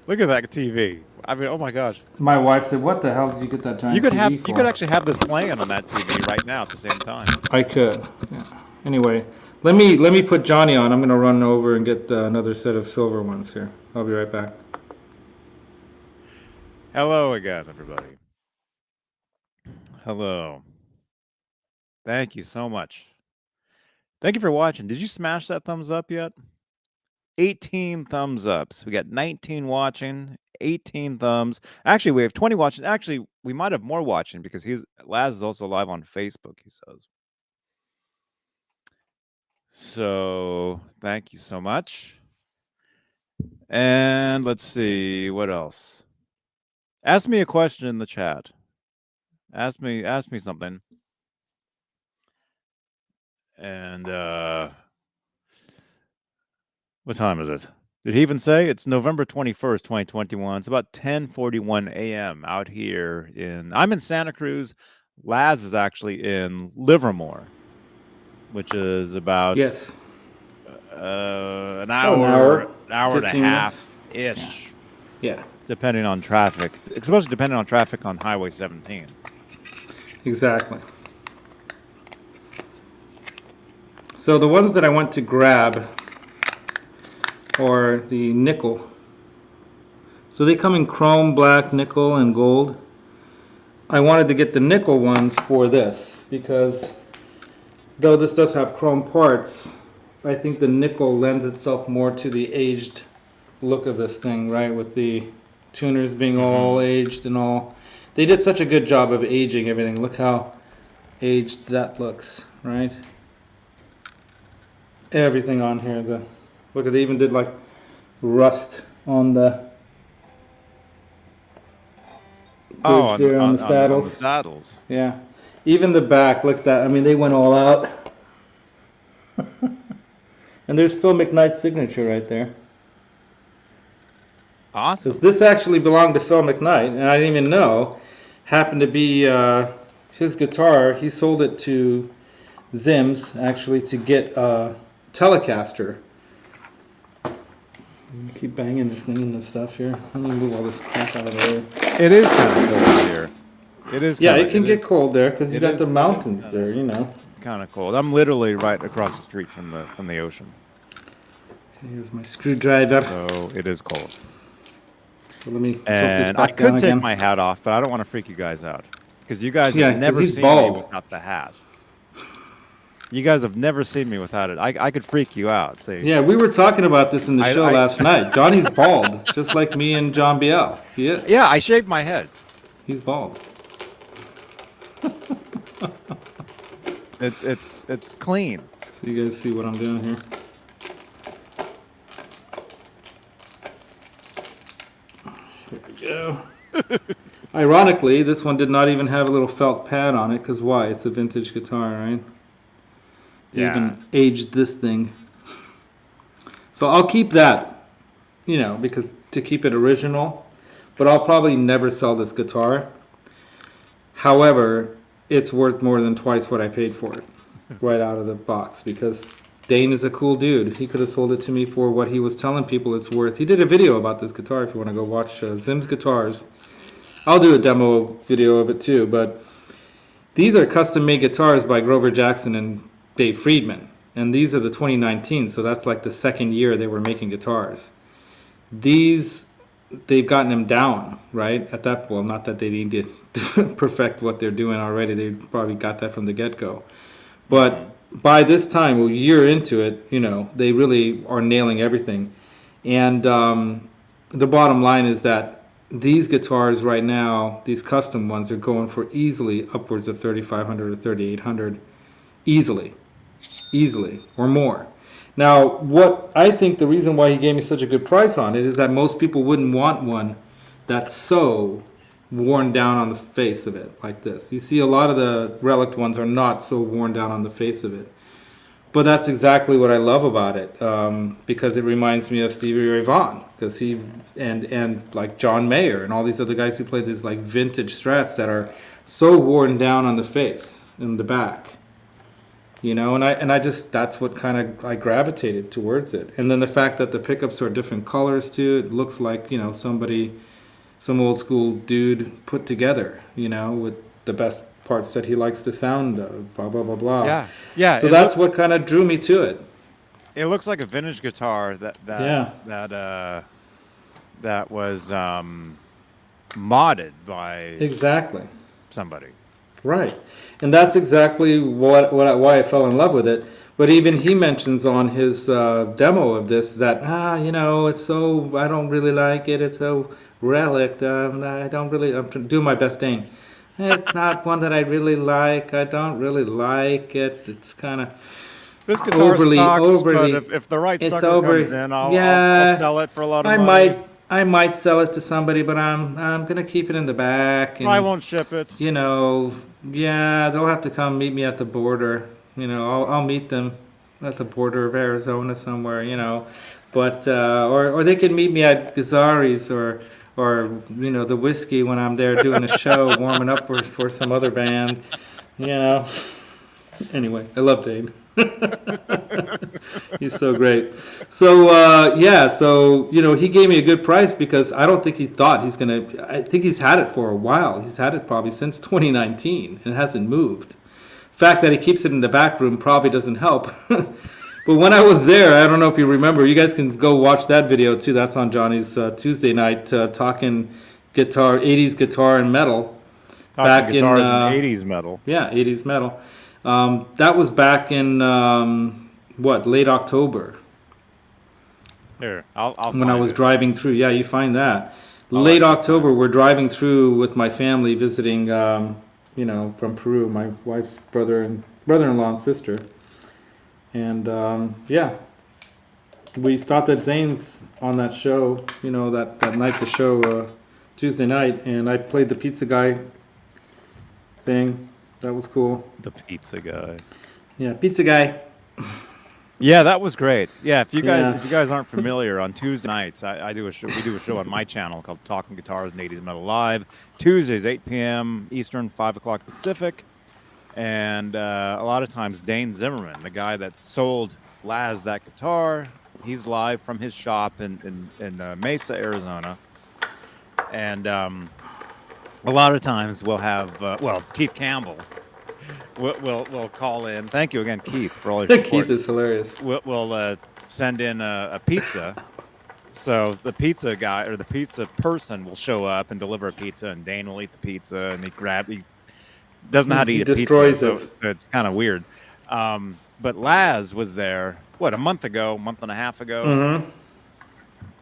Look at that TV. I mean, oh my gosh. My wife said, "What the hell did you get that giant TV for?" You could actually have this playing on that TV right now at the same time. I could. Yeah. Anyway, let me put Johnny on. I'm gonna run over and get another set of silver ones here. I'll be right back. Hello again, everybody. Hello. Thank you so much. Thank you for watching. Did you smash that thumbs up yet? 18 thumbs ups. We got 19 watching, 18 thumbs. Actually, we have 20 watching. Actually, we might have more watching because Laz is also live on Facebook, he says. So, thank you so much. And let's see, what else? Ask me a question in the chat. Ask me something. And what time is it? Did he even say? It's November 21st, 2021. It's about 10:41 a.m. out here I'm in Santa Cruz. Laz is actually in Livermore, which is about an hour and a half-ish. Yeah. Depending on traffic, especially depending on traffic on Highway 17. Exactly. So the ones that I want to grab are the nickel. So they come in chrome, black, nickel, and gold. I wanted to get the nickel ones for this because though this does have chrome parts, I think the nickel lends itself more to the aged look of this thing, right? With the tuners being all aged and all. They did such a good job of aging everything. Look how aged that looks, right? Everything on here. Look, they even did like rust on the on the saddles. On the saddles. Yeah. Even the back, look at that. I mean, they went all out. And there's Phil McKnight's signature right there. Awesome. This actually belonged to Phil McKnight, and I didn't even know. Happened to be his guitar. He sold it to Zims, actually, to get a Telecaster. Keep banging this thing and this stuff here. I'm going to move all this crap out of the way. It is kind of cold here. It is. Yeah, it can get cold there because you got the mountains there, you know. Kind of cold. I'm literally right across the street from the ocean. Here's my screwdriver. So it is cold. So let me tilt and this back I could down take again. my hat off, but I don't want to freak you guys out because you guys have never seen me without the hat. You guys have never seen me without it. I could freak you out. See? Yeah, we were talking about this in the show last night. Johnny's bald, just like me and John Biel. He is. Yeah, I shaved my head. He's bald. It's clean. So you guys see what I'm doing here? Ironically, this one did not even have a little felt pad on it, because why? It's a vintage guitar, right? They even aged this thing. So I'll keep that, you know, because to keep it original, but I'll probably never sell this guitar. However, it's worth more than twice what I paid for it right out of the box, because Dane is a cool dude. He could have sold it to me for what he was telling people it's worth. He did a video about this guitar if you want to go watch Zim's Guitars. I'll do a demo video of it too, but these are custom-made guitars by Grover Jackson and Dave Friedman. And these are the 2019, so that's like the second year they were making guitars. These, they've gotten them down, right? At that, well, not that they need to perfect what they're doing already. They probably got that from the get-go. But by this time, a year into it, you know, they really are nailing everything. And the bottom line is that these guitars right now, these custom ones, are going for easily upwards of $3,500 or $3,800, easily, or more. Now, what I think the reason why he gave me such a good price on it is that most people wouldn't want one that's so worn down on the face of it, like this. You see, a lot of the relic ones are not so worn down on the face of it. But that's exactly what I love about it, because it reminds me of Stevie Ray Vaughan, because he and like John Mayer and all these other guys who played these like vintage Strats that are so worn down on the face in the back, you know. And I just, that's what kind of I gravitated towards it. And then the fact that the pickups are different colors too, it looks like, you know, somebody, some old school dude put together, you know, with the best parts that he likes the sound of, blah blah blah blah. Yeah. So that's what kind of drew me to it. It looks like a vintage guitar that was modded by somebody. Right, and that's exactly why I fell in love with it. But even he mentions on his demo of this that you know, it's so, I don't really like it. It's so relic. I don't really. I'm doing my best, Dane. It's not one that I really like. I don't really like it. It's kind of this guitar overly. But if the right sucker comes in, I'll sell it for a lot of money. I might sell it to somebody, but I'm gonna keep it in the back. And, I won't ship it. You know, yeah, they'll have to come meet me at the border. You know, I'll meet them at the border of Arizona somewhere. You know, but or they can meet me at Gazzari's or you know, the Whiskey when I'm there doing a show, warming up for some other band, you know. Anyway, I love Dave. He's so great. So yeah, so you know, he gave me a good price because I don't think he thought he's gonna. I think he's had it for a while. He's had it probably since 2019 and it hasn't moved. The fact that he keeps it in the back room probably doesn't help. But when I was there, I don't know if you remember, you guys can go watch that video too. That's on Johnny's Tuesday night, talking guitar, 80s guitar and metal. Back guitars and 80s metal. Yeah, 80s metal. That was back in, late October. Here, I'll when I was driving through. Yeah, you find that. Late October, we're driving through with my family visiting, you know, from Peru, my wife's brother-in-law and sister. And yeah, we stopped at Zane's on that show, you know, that night, the show, Tuesday night, and I played the pizza guy thing. That was cool. The pizza guy. Yeah, pizza guy. Yeah, that was great. Yeah, if you guys aren't familiar, on Tuesday nights, I do a show. We do a show on my channel called Talking Guitars and 80s Metal Live. Tuesdays, 8 p.m. Eastern, 5 o'clock Pacific. And a lot of times, Dane Zimmerman, the guy that sold Laz that guitar, he's live from his shop in Mesa, Arizona. And a lot of times we'll have, Keith Campbell will call in. Thank you again, Keith, for all your support. Keith is hilarious. We'll send in a pizza. So the pizza guy or the pizza person will show up and deliver a pizza, and Dane will eat the pizza, and he doesn't know how to eat a pizza, so it's kind of weird. But Laz was there, a month and a half ago? Mm-hmm.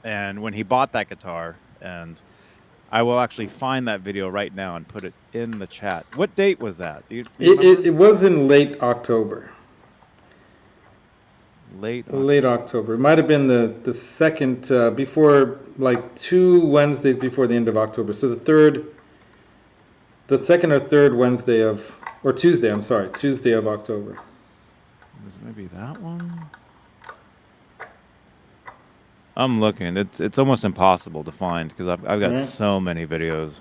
And when he bought that guitar, and I will actually find that video right now and put it in the chat. What date was that? Do you it was in late October. Late October. It might have been the second, before, like 2 Wednesdays before the end of October. So the 3rd The second or third Wednesday of, or Tuesday, I'm sorry, Tuesday of October. Was maybe that one? I'm looking. It's almost impossible to find because I've got so many videos.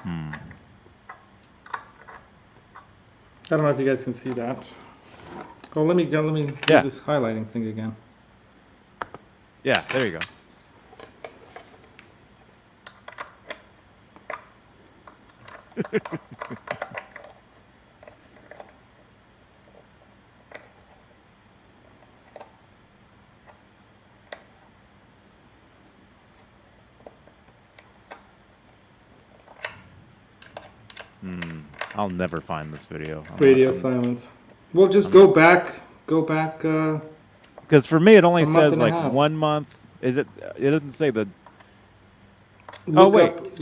I don't know if you guys can see that. Oh, let me do this highlighting thing again. Yeah, there you go. I'll never find this video. Radio silence. Well, just go back. Because for me, it only says like 1 month. It doesn't say the. Look up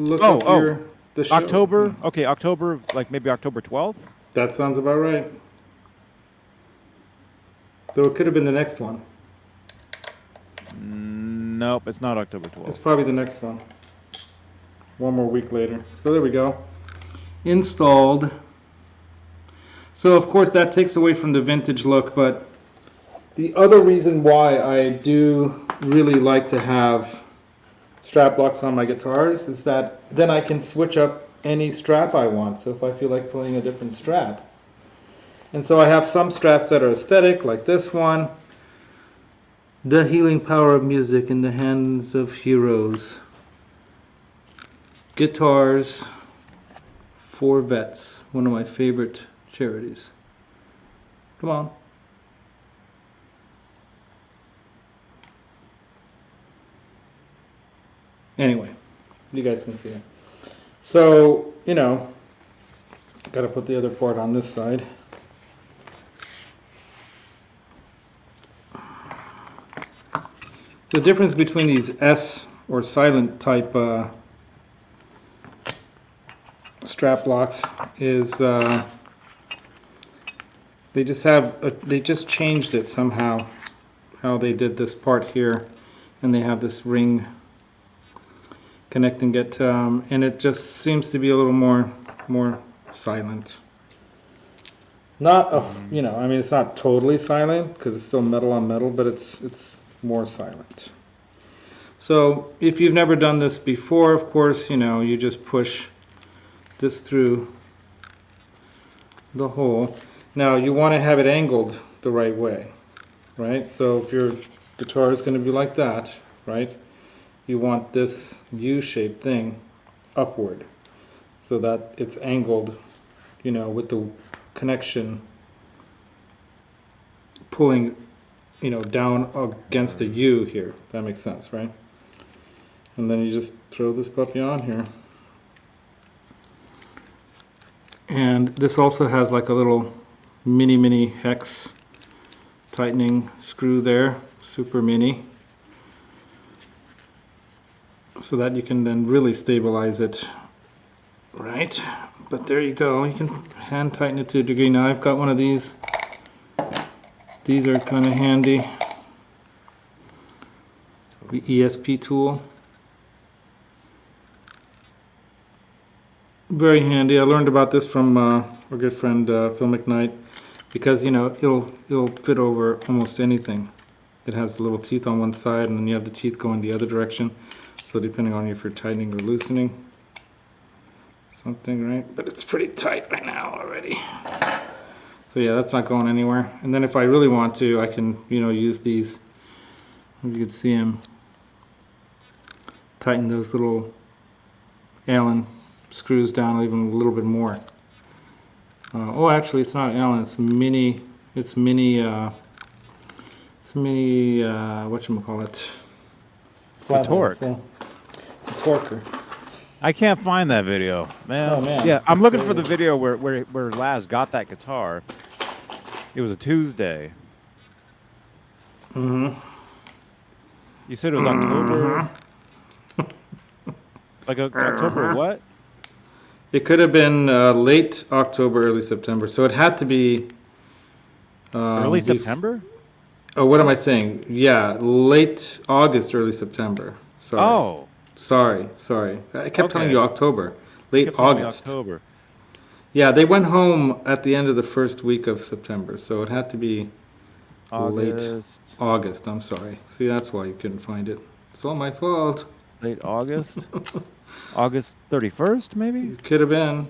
the show. October. Okay, October, like maybe October 12th. That sounds about right. Though it could have been the next one. Nope, it's not October 12th. It's probably the next one. One more week later. So there we go. Installed. So of course that takes away from the vintage look, but the other reason why I do really like to have strap locks on my guitars is that then I can switch up any strap I want. So if I feel like playing a different strap. And so I have some straps that are aesthetic, like this one. The healing power of music in the hands of heroes. Guitars for Vets, one of my favorite charities. Come on. Anyway, you guys can see it. So, you know, got to put the other part on this side. The difference between these S or silent type strap locks is they just changed it somehow, how they did this part here, and they have this ring connecting it, and it just seems to be a little more silent. Not you know, I mean, it's not totally silent because it's still metal on metal, but it's more silent. So if you've never done this before, of course, you know, you just push this through the hole. Now you want to have it angled the right way, right? So if your guitar is going to be like that, right, you want this U-shaped thing upward so that it's angled, you know, with the connection pulling, you know, down against the U here. That makes sense, right? And then you just throw this puppy on here. And this also has like a little mini hex tightening screw there, super mini, so that you can then really stabilize it, right? But there you go, you can hand tighten it to a degree. Now I've got one of these. These are kind of handy. The Esp Tool. Very handy. I learned about this from our good friend Phil McKnight, because you know it'll fit over almost anything. It has the little teeth on one side, and then you have the teeth going the other direction. So depending on if you're tightening or loosening something, right? But it's pretty tight right now already. So yeah, that's not going anywhere. And then if I really want to, I can, you know, use these. If you could see them, tighten those little Allen screws down even a little bit more. Oh, actually, it's not Allen. It's mini. Whatchamacallit? It's a torque. So, it's a torquer. I can't find that video, man. Oh, man. Yeah, I'm looking for the video where Laz got that guitar. It was a Tuesday. Mm-hmm. You said it was October. Like October what? It could have been late October, early September. So it had to be early September? Oh, what am I saying? Yeah, late August, early September. Sorry. Oh. Sorry. I kept telling you October. Late August. October. Yeah, they went home at the end of the first week of September, so it had to be late August. I'm sorry. See, that's why you couldn't find it. It's all my fault. Late August? August 31st, maybe? It could have been.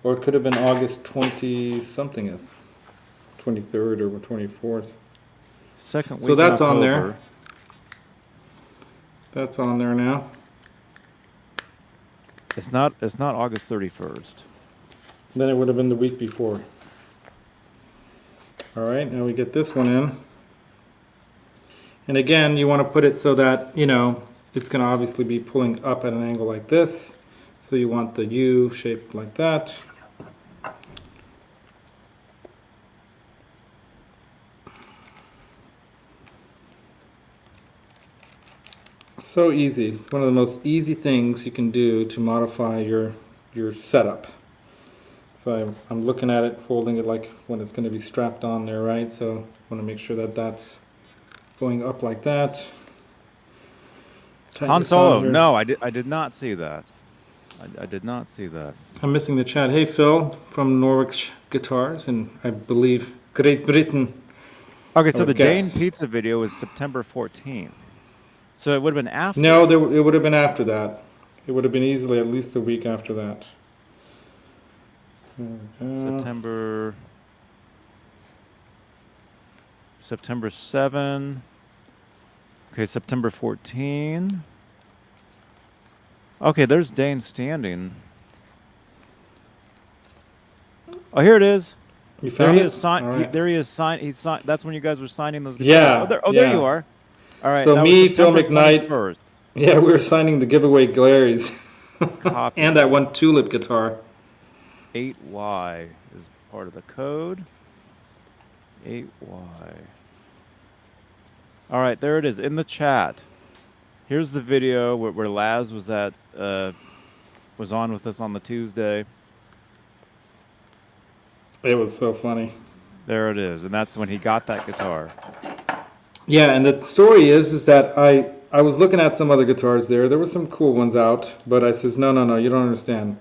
Or it could have been August 20-something, 23rd or 24th. Second week. So that's in on October. there. That's on there now. It's not August 31st. Then it would have been the week before. All right, now we get this one in. And again, you want to put it so that, you know, it's going to obviously be pulling up at an angle like this. So you want the U shaped like that. So easy. One of the most easy things you can do to modify your setup. So I'm looking at it, holding it like when it's going to be strapped on there, right? So I want to make sure that that's going up like that. Han Solo, no, I did not see that. I did not see that. I'm missing the chat. Hey, Phil from Norwich Guitars, and I believe Great Britain. Okay, so the Dane Pizza video was September 14th. So it would have been after. No, it would have been after that. It would have been easily at least a week after that. September 7. Okay, September 14. Okay, there's Dane standing. Oh, here it is. You found it? There he is. He's signed. That's when you guys were signing those. Yeah. There you are. All right. So me, Phil McKnight. Yeah, we were signing the giveaway Glaries. And that one Tulip guitar. 8Y is part of the code. 8Y. All right, there it is in the chat. Here's the video where Laz was was on with us on the Tuesday. It was so funny. There it is, and that's when he got that guitar. Yeah, and the story is that I was looking at some other guitars there. There were some cool ones out, but I says, no, you don't understand.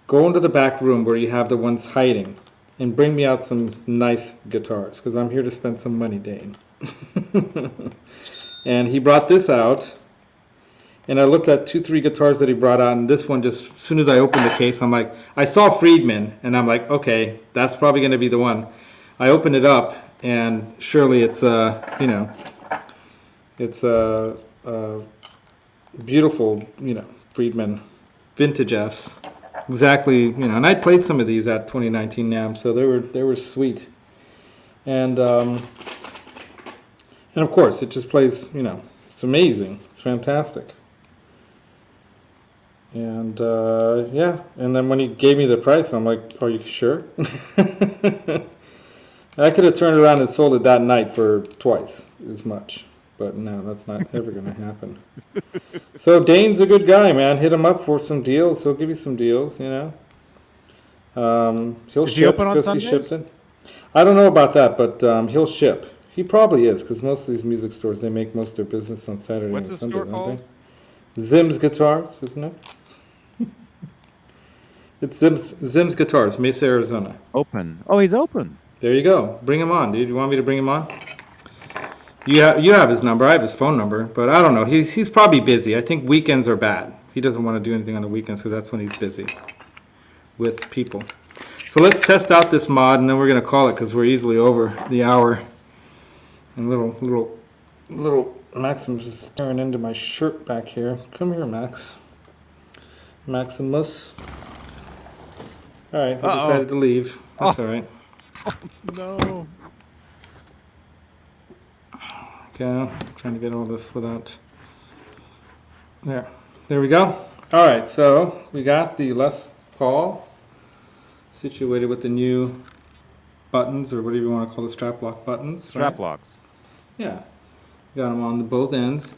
Go into the back room where you have the ones hiding and bring me out some nice guitars because I'm here to spend some money, Dane. And he brought this out, and I looked at 2-3 guitars that he brought out, and this one, just as soon as I opened the case, I'm like, I saw Friedman, and I'm like, okay, that's probably going to be the one. I opened it up, and surely it's you know, it's a beautiful, you know, Friedman vintage Fs. Exactly, you know, and I played some of these at 2019 NAMM, so they were sweet. And of course, it just plays, you know, it's amazing. It's fantastic. And yeah, and then when he gave me the price, I'm like, are you sure? I could have turned around and sold it that night for twice as much. But no, that's not ever going to happen. So Dane's a good guy, man. Hit him up for some deals. He'll give you some deals, you know. He'll ship because he shipped it. I don't know about that, but he'll ship. He probably is, because most of these music stores, they make most of their business on Saturday and Sunday, don't they? Zim's Guitars, isn't it? It's Zim's Guitars, Mesa, Arizona. Open. Oh, he's open. There you go. Bring him on, dude. You want me to bring him on? You have his number. I have his phone number, but I don't know. He's probably busy. I think weekends are bad. He doesn't want to do anything on the weekends because that's when he's busy with people. So let's test out this mod, and then we're going to call it because we're easily over the hour. And little Maximus is staring into my shirt back here. Come here, Maximus. All right, he decided to leave. That's all right. No. Okay, I'm trying to get all this without. There we go. All right, so we got the Les Paul situated with the new buttons, or whatever you want to call the strap lock buttons. Strap locks. Yeah, got them on both ends.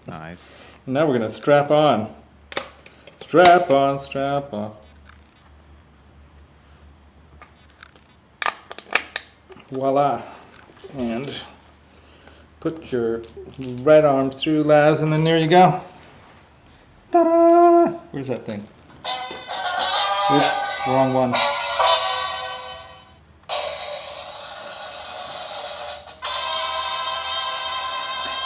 Nice. And now we're gonna strap on. Strap on, strap on. Voila. And Put your right arm through, Laz, and then there you go. Ta-da! Where's that thing? Oops, wrong one.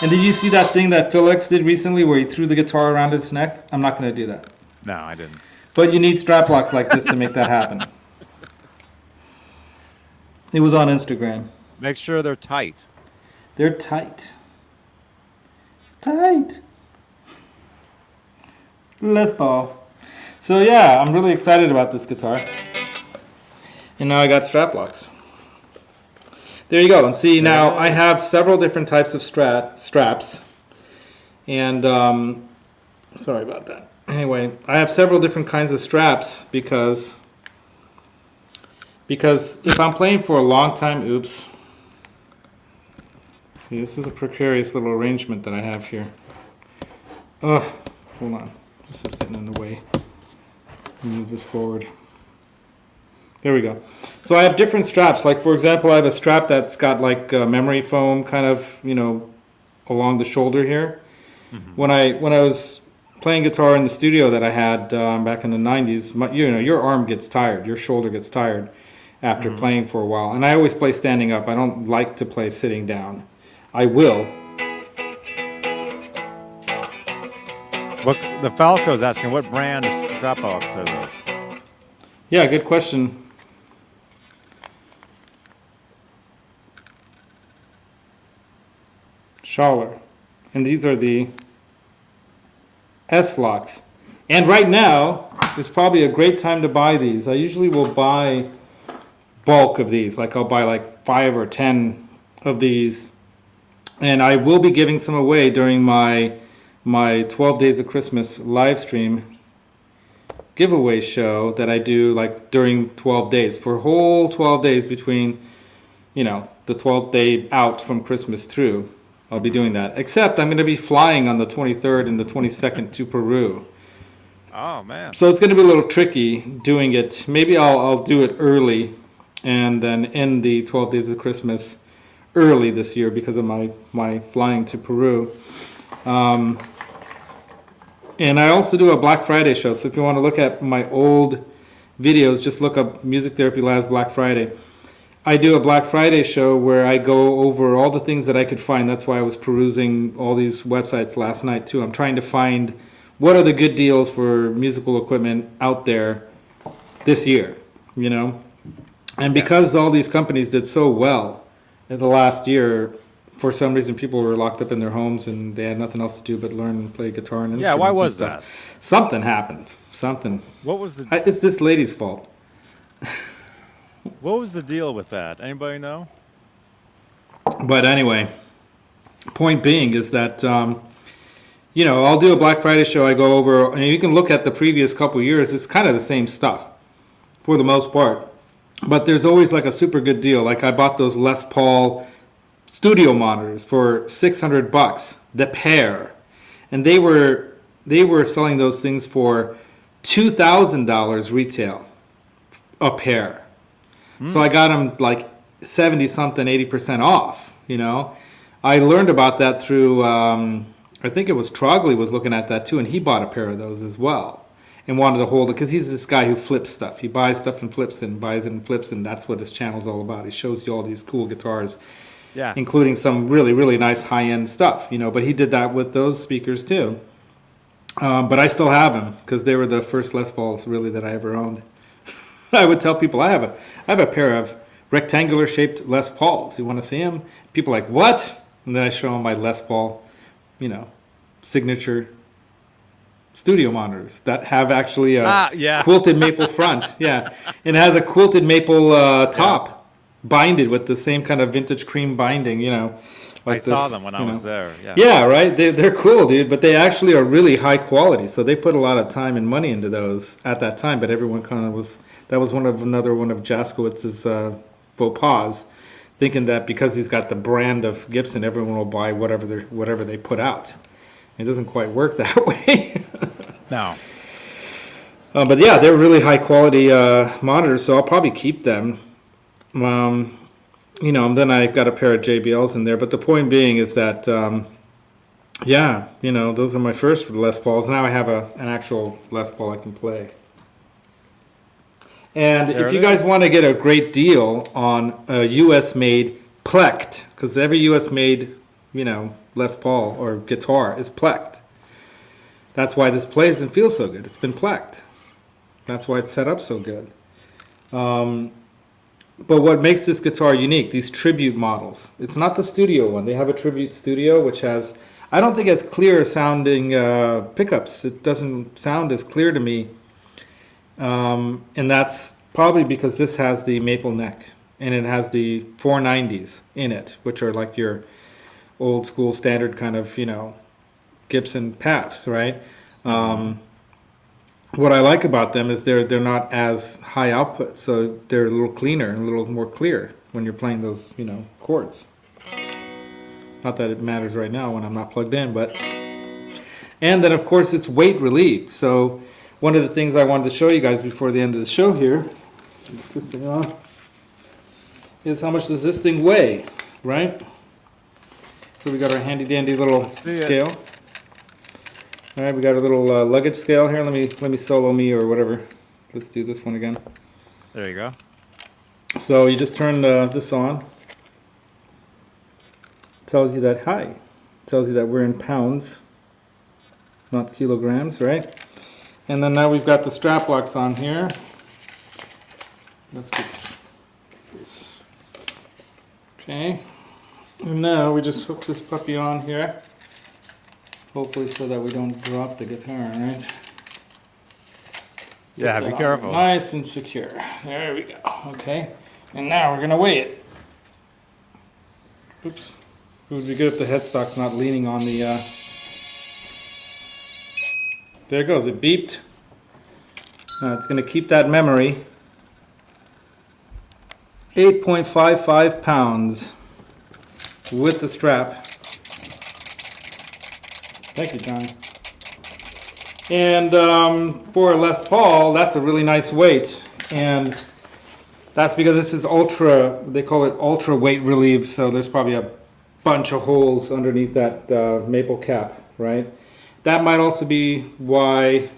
And did you see that thing that Phil X did recently where he threw the guitar around his neck? I'm not going to do that. No, I didn't. But you need strap locks like this to make that happen. It was on Instagram. Make sure they're tight. They're tight. It's tight. Les Paul. So yeah, I'm really excited about this guitar. And now I got strap locks. There you go. And see, now I have several different types of straps. And sorry about that. Anyway, I have several different kinds of straps because if I'm playing for a long time, oops. See, this is a precarious little arrangement that I have here. Oh, hold on. This is getting in the way. Move this forward. There we go. So I have different straps. Like, for example, I have a strap that's got like memory foam kind of, you know, along the shoulder here. Mm-hmm. When I was playing guitar in the studio that I had back in the 90s, your arm gets tired. Your shoulder gets tired after playing for a while. And I always play standing up. I don't like to play sitting down. I will. What the Falco's asking, what brand of strap locks are those? Yeah, good question. Schaller. And these are the S locks. And right now is probably a great time to buy these. I usually will buy bulk of these. Like I'll buy like 5 or 10 of these. And I will be giving some away during my 12 Days of Christmas live stream giveaway show that I do like during 12 days. For a whole 12 days between, you know, the 12th day out from Christmas through. I'll be doing that. Except I'm going to be flying on the 23rd and the 22nd to Peru. Oh, man. So it's going to be a little tricky doing it. Maybe I'll do it early and then end the 12 Days of Christmas early this year because of my flying to Peru. And I also do a Black Friday show. So if you want to look at my old videos, just look up MusicTherapyLaz Black Friday. I do a Black Friday show where I go over all the things that I could find. That's why I was perusing all these websites last night too. I'm trying to find what are the good deals for musical equipment out there this year, you know? And because all these companies did so well in the last year, for some reason people were locked up in their homes and they had nothing else to do but learn and play guitar and instruments. Yeah, why was that? Something happened. Something. What was the... It's this lady's fault. What was the deal with that? Anybody know? But anyway, point being is that, you know, I'll do a Black Friday show. I go over, and you can look at the previous couple years. It's kind of the same stuff for the most part. But there's always like a super good deal. Like I bought those Les Paul studio monitors for $600, the pair. And they were selling those things for $2,000 retail, a pair. So I got them like 70-something, 80% off, you know. I learned about that through, I think it was Trogley was looking at that too, and he bought a pair of those as well and wanted to hold it because he's this guy who flips stuff. He buys stuff and flips it and buys it and flips it, and that's what his channel's all about. He shows you all these cool guitars, including some really, really nice high-end stuff, you know. But he did that with those speakers too. But I still have them because they were the first Les Pauls really that I ever owned. I would tell people I have a pair of rectangular shaped Les Pauls. You want to see them? People are like, what? And then I show them my Les Paul, you know, signature studio monitors that have actually a quilted maple front. Yeah, and it has a quilted maple top, binded with the same kind of vintage cream binding. You know, like I saw them when I was there. Yeah. Yeah, right. They're cool, dude. But they actually are really high quality. So they put a lot of time and money into those at that time. But everyone kind of was. That was another one of Jaskowitz's faux pas, thinking that because he's got the brand of Gibson, everyone will buy whatever they put out. It doesn't quite work that way. No. But yeah, they're really high quality monitors, so I'll probably keep them. you know, and then I got a pair of JBLs in there. But the point being is that, yeah, you know, those are my first Les Pauls. Now I have an actual Les Paul I can play. And if you guys want to get a great deal on a US-made plecked, because every US-made, you know, Les Paul or guitar is plecked. That's why this plays and feels so good. It's been plecked. That's why it's set up so good. But what makes this guitar unique, these tribute models, it's not the studio one. They have a tribute studio which has, I don't think it has clear sounding pickups. It doesn't sound as clear to me. And that's probably because this has the maple neck and it has the 490s in it, which are like your old school standard kind of, you know, Gibson PAFs, right? What I like about them is they're not as high output, so they're a little cleaner and a little more clear when you're playing those, you know, chords. Not that it matters right now when I'm not plugged in, but... And then, of course, it's weight relieved. So one of the things I wanted to show you guys before the end of the show here, put this thing on, is how much does this thing weigh, right? So we got our handy-dandy little scale. All right, we got a little luggage scale here. Let me solo me or whatever. Let's do this one again. There you go. So you just turn this on. Tells you that, hi. Tells you that we're in pounds, not kilograms, right? And then now we've got the strap locks on here. Let's get this. Okay. And now we just hook this puppy on here. Hopefully so that we don't drop the guitar, right? Yeah, be careful. Nice and secure. There we go. Okay. And now we're going to weigh it. Oops. It would be good if the headstock's not leaning on the... There it goes. It beeped. It's going to keep that memory. 8.55 pounds with the strap. Thank you, Johnny. And for a Les Paul, that's a really nice weight. And that's because this is ultra, they call it ultra weight relieved, so there's probably a bunch of holes underneath that maple cap, right? That might also be why,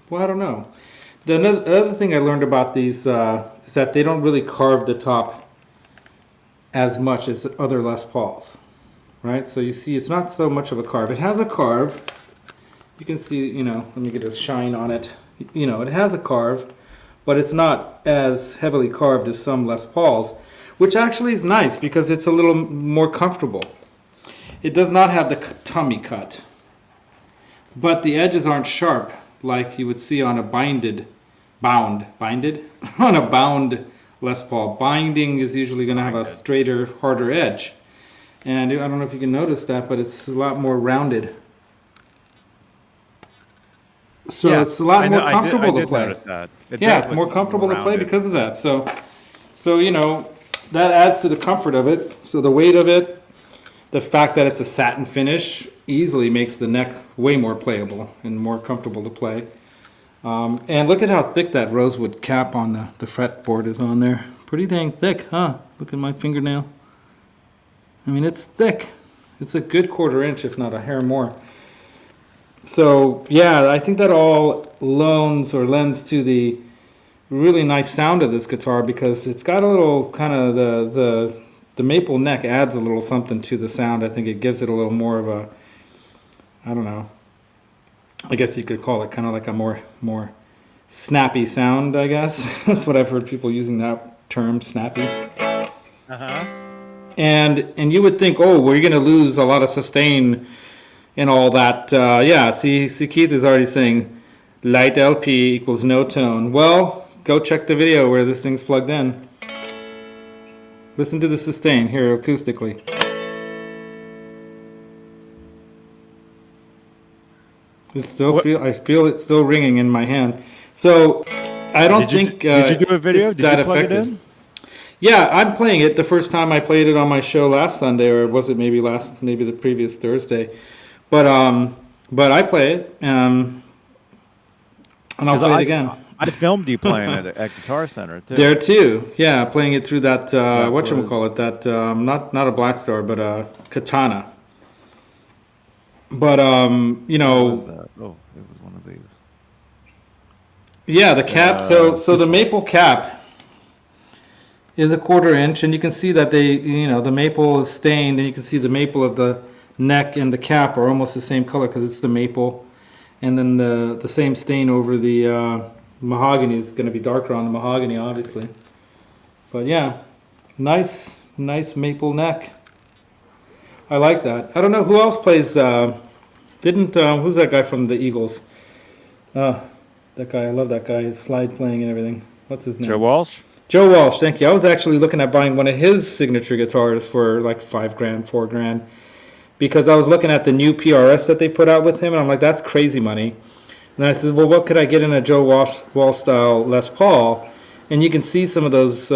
well, I don't know. The other thing I learned about these is that they don't really carve the top as much as other Les Pauls. Right, so you see it's not so much of a carve. It has a carve. You can see, you know, let me get a shine on it. You know, it has a carve, but it's not as heavily carved as some Les Pauls, which actually is nice because it's a little more comfortable. It does not have the tummy cut, but the edges aren't sharp like you would see on a bound on a bound Les Paul. Binding is usually going to have a straighter, harder edge. And I don't know if you can notice that, but it's a lot more rounded. So yeah, it's a lot more comfortable to play. Yeah, it's more comfortable to play because of that. So you know, that adds to the comfort of it. So the weight of it, the fact that it's a satin finish easily makes the neck way more playable and more comfortable to play. And look at how thick that rosewood cap on the fretboard is on there. Pretty dang thick, huh? Look at my fingernail. I mean, it's thick. It's a good 1/4 inch, if not a hair more. So, yeah, I think that all lends to the really nice sound of this guitar because it's got a little kind of the maple neck adds a little something to the sound. I think it gives it a little more of a, I don't know, I guess you could call it kind of like a more snappy sound, I guess. That's what I've heard people using that term, snappy. Uh-huh. And you would think, oh, well, you're going to lose a lot of sustain and all that. Yeah, see, Keith is already saying light LP equals no tone. Well, go check the video where this thing's plugged in. Listen to the sustain here acoustically. I feel it still ringing in my hand. So I don't think did you do a video? Did you plug it in? Yeah, I'm playing it. The first time I played it on my show last Sunday, or was it maybe the previous Thursday? But I play it, and I'll play it again. I filmed you playing it at Guitar Center too. There too, yeah, playing it through that whatchamacallit, that not a Black Star, but a Katana. But you know, what was that? Oh, it was one of these. Yeah, the cap. So the maple cap is a 1/4 inch, and you can see that the maple is stained, and you can see the maple of the neck and the cap are almost the same color because it's the maple, and then the same stain over the mahogany is going to be darker on the mahogany, obviously. But yeah, nice maple neck. I like that. I don't know who else plays. Who's that guy from the Eagles? That guy, I love that guy. His slide playing and everything. What's his name? Joe Walsh. Joe Walsh, thank you. I was actually looking at buying one of his signature guitars for like $5,000, $4,000, because I was looking at the new PRS that they put out with him, and I'm like, that's crazy money. And I said, well, what could I get in a Joe Walsh style Les Paul? And you can see some of those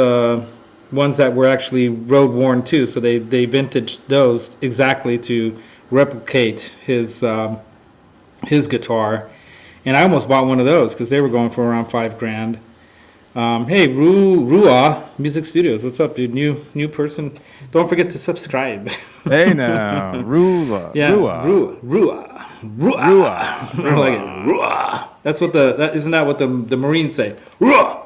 ones that were actually road worn too. So they vintaged those exactly to replicate his guitar. And I almost bought one of those because they were going for around $5,000. Hey, Rua Music Studios, what's up, dude? New person. Don't forget to subscribe. Hey now, Rua. Yeah, Rua. I like it. Rua. That's what isn't that what the Marines say? Rua.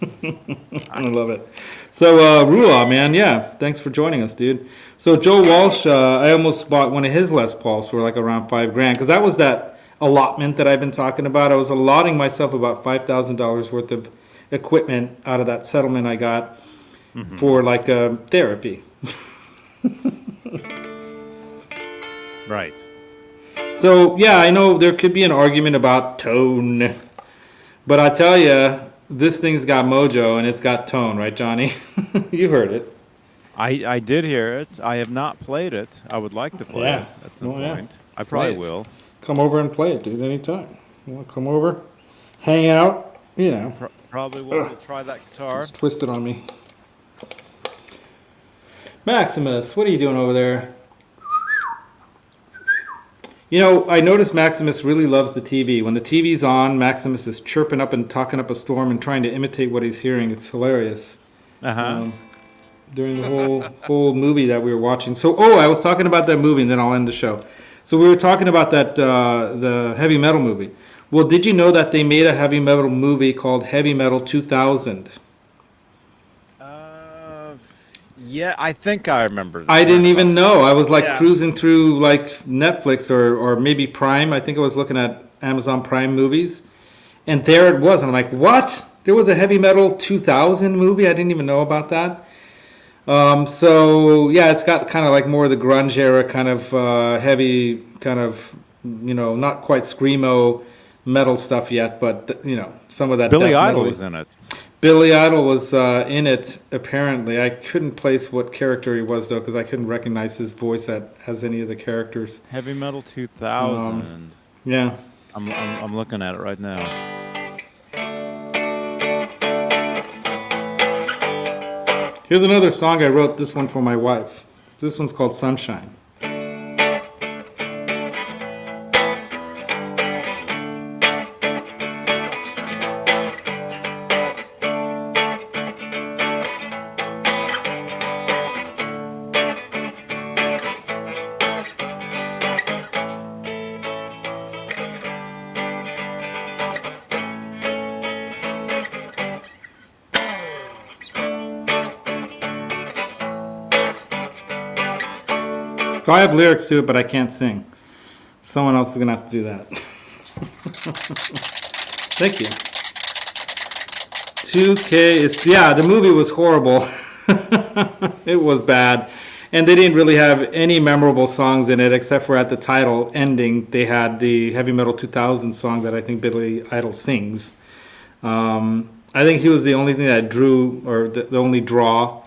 I love it. So Rua, man, yeah. Thanks for joining us, dude. So Joe Walsh, I almost bought one of his Les Pauls for like around $5,000 because that was that allotment that I've been talking about. I was allotting myself about $5,000 worth of equipment out of that settlement I got for like therapy. Right. So yeah, I know there could be an argument about tone, but I tell you, this thing's got mojo and it's got tone, right, Johnny? You heard it. I did hear it. I have not played it. I would like to play it at some point. I probably will. Come over and play it, dude, anytime. You want to come over, hang out, you know. Probably will try that guitar. Just twist it on me. Maximus, what are you doing over there? You know, I noticed Maximus really loves the TV. When the TV's on, Maximus is chirping up and talking up a storm and trying to imitate what he's hearing. It's hilarious. During the whole movie that we were watching. So, I was talking about that movie, and then I'll end the show. So we were talking about that the heavy metal movie. Well, did you know that they made a heavy metal movie called Heavy Metal 2000? Yeah, I think I remember that. I didn't even know. I was like cruising through like Netflix or maybe Prime. I think I was looking at Amazon Prime movies. And there it was. And I'm like, what? There was a Heavy Metal 2000 movie? I didn't even know about that. So, yeah, it's got kind of like more of the grunge era kind of heavy kind of, you know, not quite screamo metal stuff yet, but, you know, some of that. Billy Idol was in it. Billy Idol was in it, apparently. I couldn't place what character he was, though, because I couldn't recognize his voice as any of the characters. Heavy Metal 2000. Yeah. I'm looking at it right now. Here's another song I wrote, this one for my wife. This one's called Sunshine. So I have lyrics to it, but I can't sing. Someone else is going to have to do that. Thank you. 2K is... Yeah, the movie was horrible. It was bad. And they didn't really have any memorable songs in it, except for at the title ending, they had the Heavy Metal 2000 song that I think Billy Idol sings. I think he was the only thing that drew, or the only draw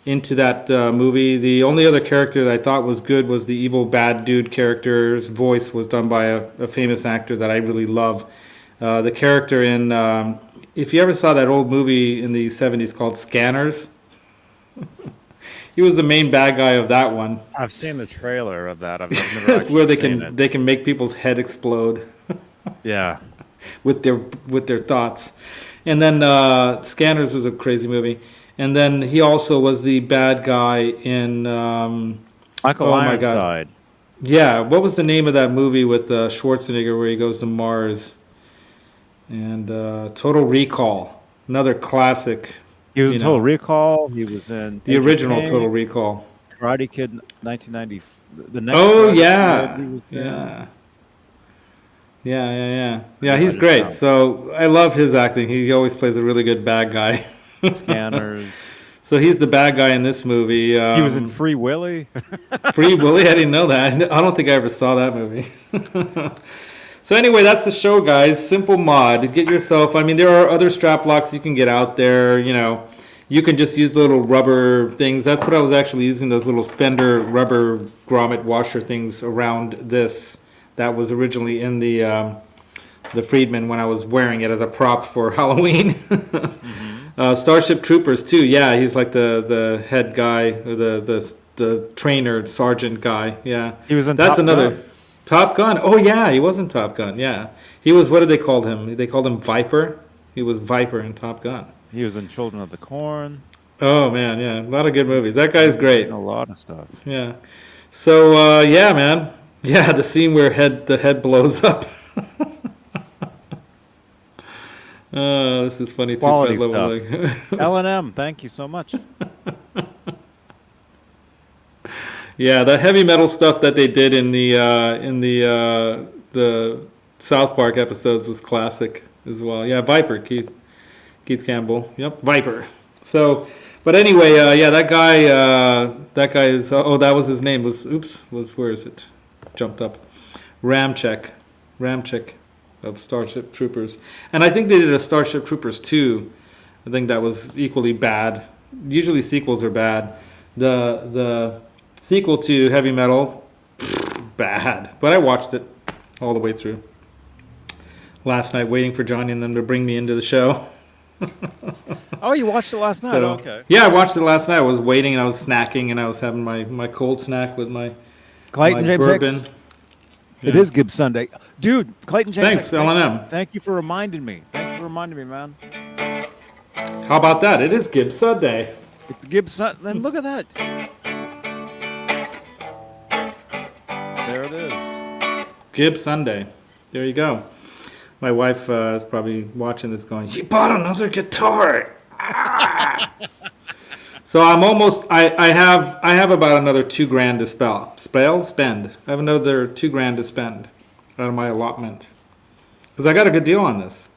into that movie. The only other character that I thought was good was the evil bad dude character's voice was done by a famous actor that I really love. The character in, if you ever saw that old movie in the 70s called Scanners, he was the main bad guy of that one. I've seen the trailer of that. I've never That's where they can make people's head explode. Yeah. with their thoughts. And then Scanners was a crazy movie. And then he also was the bad guy in Michael Ironside. Yeah, what was the name of that movie with Schwarzenegger where he goes to Mars? And Total Recall, another classic. He was in Total Recall. He was in the original Total Recall. Karate Kid, 1990. The next. Oh yeah. Yeah, he's great. So I love his acting. He always plays a really good bad guy. Scanners. So he's the bad guy in this movie. He was in Free Willy. Free Willy? I didn't know that. I don't think I ever saw that movie. So anyway, that's the show, guys. Simple mod. Get yourself, I mean, there are other strap locks you can get out there. You know, you can just use the little rubber things. That's what I was actually using, those little Fender rubber grommet washer things around this. That was originally in the Friedman when I was wearing it as a prop for Halloween. Starship Troopers too. Yeah, he's like the head guy, or the trainer sergeant guy. Yeah, he was in. That's another Top Gun. Oh yeah, he was in Top Gun. Yeah, he was. What did they call him? They called him Viper. He was Viper in Top Gun. He was in Children of the Corn. Oh man, yeah, a lot of good movies. That guy's great. A lot of stuff. Yeah. So yeah, man. Yeah, the scene where the head blows up. Oh, this is funny too. Quality stuff. L&M, thank you so much. Yeah, the heavy metal stuff that they did in the South Park episodes was classic as well. Yeah, Viper, Keith Campbell. Yep, Viper. So, but anyway, yeah, that guy is. Oh, that was his name. Where is it? Jumped up. Ramchek of Starship Troopers. And I think they did a Starship Troopers 2. I think that was equally bad. Usually sequels are bad. The sequel to Heavy Metal, bad. But I watched it all the way through last night, waiting for Johnny and them to bring me into the show. Oh, you watched it last night? So, okay. Yeah, I watched it last night. I was waiting and I was snacking and I was having my cold snack with my bourbon. Yeah. It is Gibbs Sunday. Dude, Clayton James. Thanks, L&M. Thank you for reminding me. Man. How about that? It is Gibbs Sunday. It's Gibbs Sunday. Then look at that. There it is. Gibbs Sunday. There you go. My wife is probably watching this going, "You bought another guitar." So I'm almost. I have about another $2,000 to spend. I have another $2,000 to spend out of my allotment because I got a good deal on this.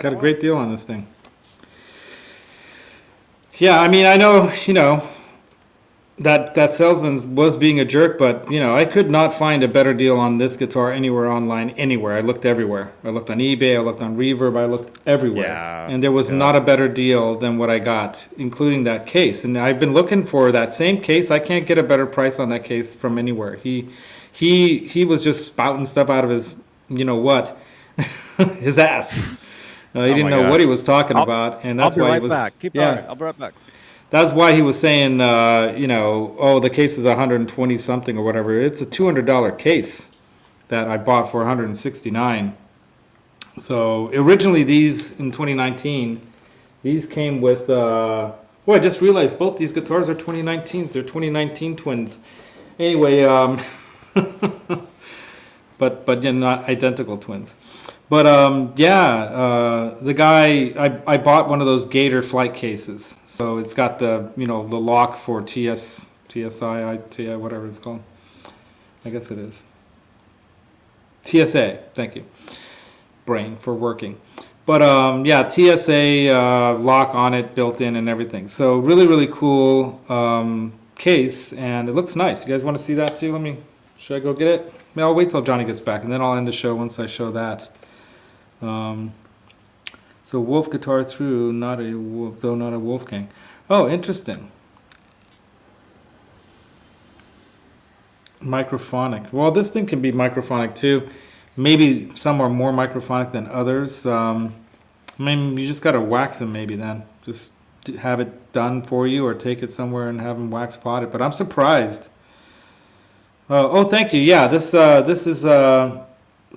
Got a great deal on this thing. Yeah, I mean, I know, that salesman was being a jerk, but, I could not find a better deal on this guitar anywhere online, anywhere. I looked everywhere. I looked on eBay, I looked on Reverb, I looked everywhere. Yeah, and there was not a better deal than what I got, including that case. And I've been looking for that same case. I can't get a better price on that case from anywhere. He was just spouting stuff out of his, his ass. He didn't know what he was talking about, and that's why he was. Back. Keep going. I'll be right back. That's why he was saying, the case is 120 something or whatever. It's a $200 case that I bought for 169. So originally these in 2019, these came with. I just realized both these guitars are 2019s. They're 2019 twins. Anyway, but not identical twins. But the guy, I bought one of those Gator flight cases. So it's got the lock for TSI, whatever it's called. I guess it is. TSA, thank you. Brain for working. But TSA lock on it, built in and everything. So really, really cool case, and it looks nice. You guys want to see that too? Should I go get it? I'll wait till Johnny gets back, and then I'll end the show once I show that. So Wolf guitar through, not a Wolf, though not a Wolfgang. Oh, interesting. Microphonic. Well, this thing can be microphonic too. Maybe some are more microphonic than others. You just got to wax them maybe then. Just have it done for you or take it somewhere and have them wax pot it. But I'm surprised. Oh, thank you. Yeah, this is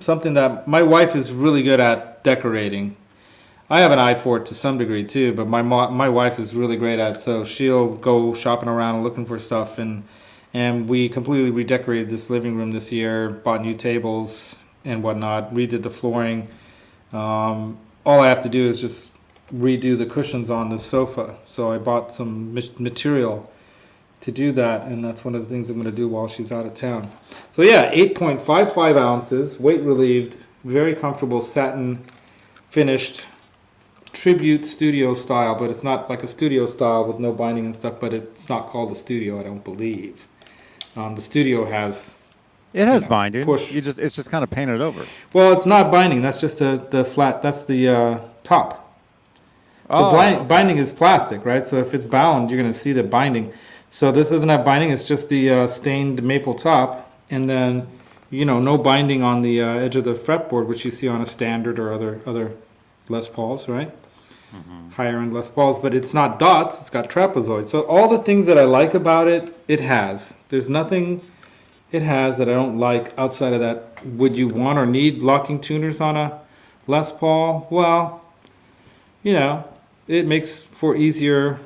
something that my wife is really good at decorating. I have an eye for it to some degree too, but my wife is really great at it. So she'll go shopping around looking for stuff, and we completely redecorated this living room this year. Bought new tables and whatnot. Redid the flooring. All I have to do is just redo the cushions on the sofa. So I bought some material to do that, and that's one of the things I'm going to do while she's out of town. So yeah, 8.55 ounces, weight relieved, very comfortable satin finished tribute studio style, but it's not like a studio style with no binding and stuff, but it's not called a studio, I don't believe. The studio has... It has binding. Push. It's just kind of painted over. Well, it's not binding, that's just the flat, that's the top. Oh. The binding is plastic, right? So if it's bound, you're going to see the binding. So this doesn't have binding, it's just the stained maple top, and then, no binding on the edge of the fretboard, which you see on a standard or other Les Pauls, right? Mm-hmm. Higher end Les Pauls, but it's not dots, it's got trapezoids. So all the things that I like about it, it has. There's nothing it has that I don't like outside of that. Would you want or need locking tuners on a Les Paul? Well, it makes for easier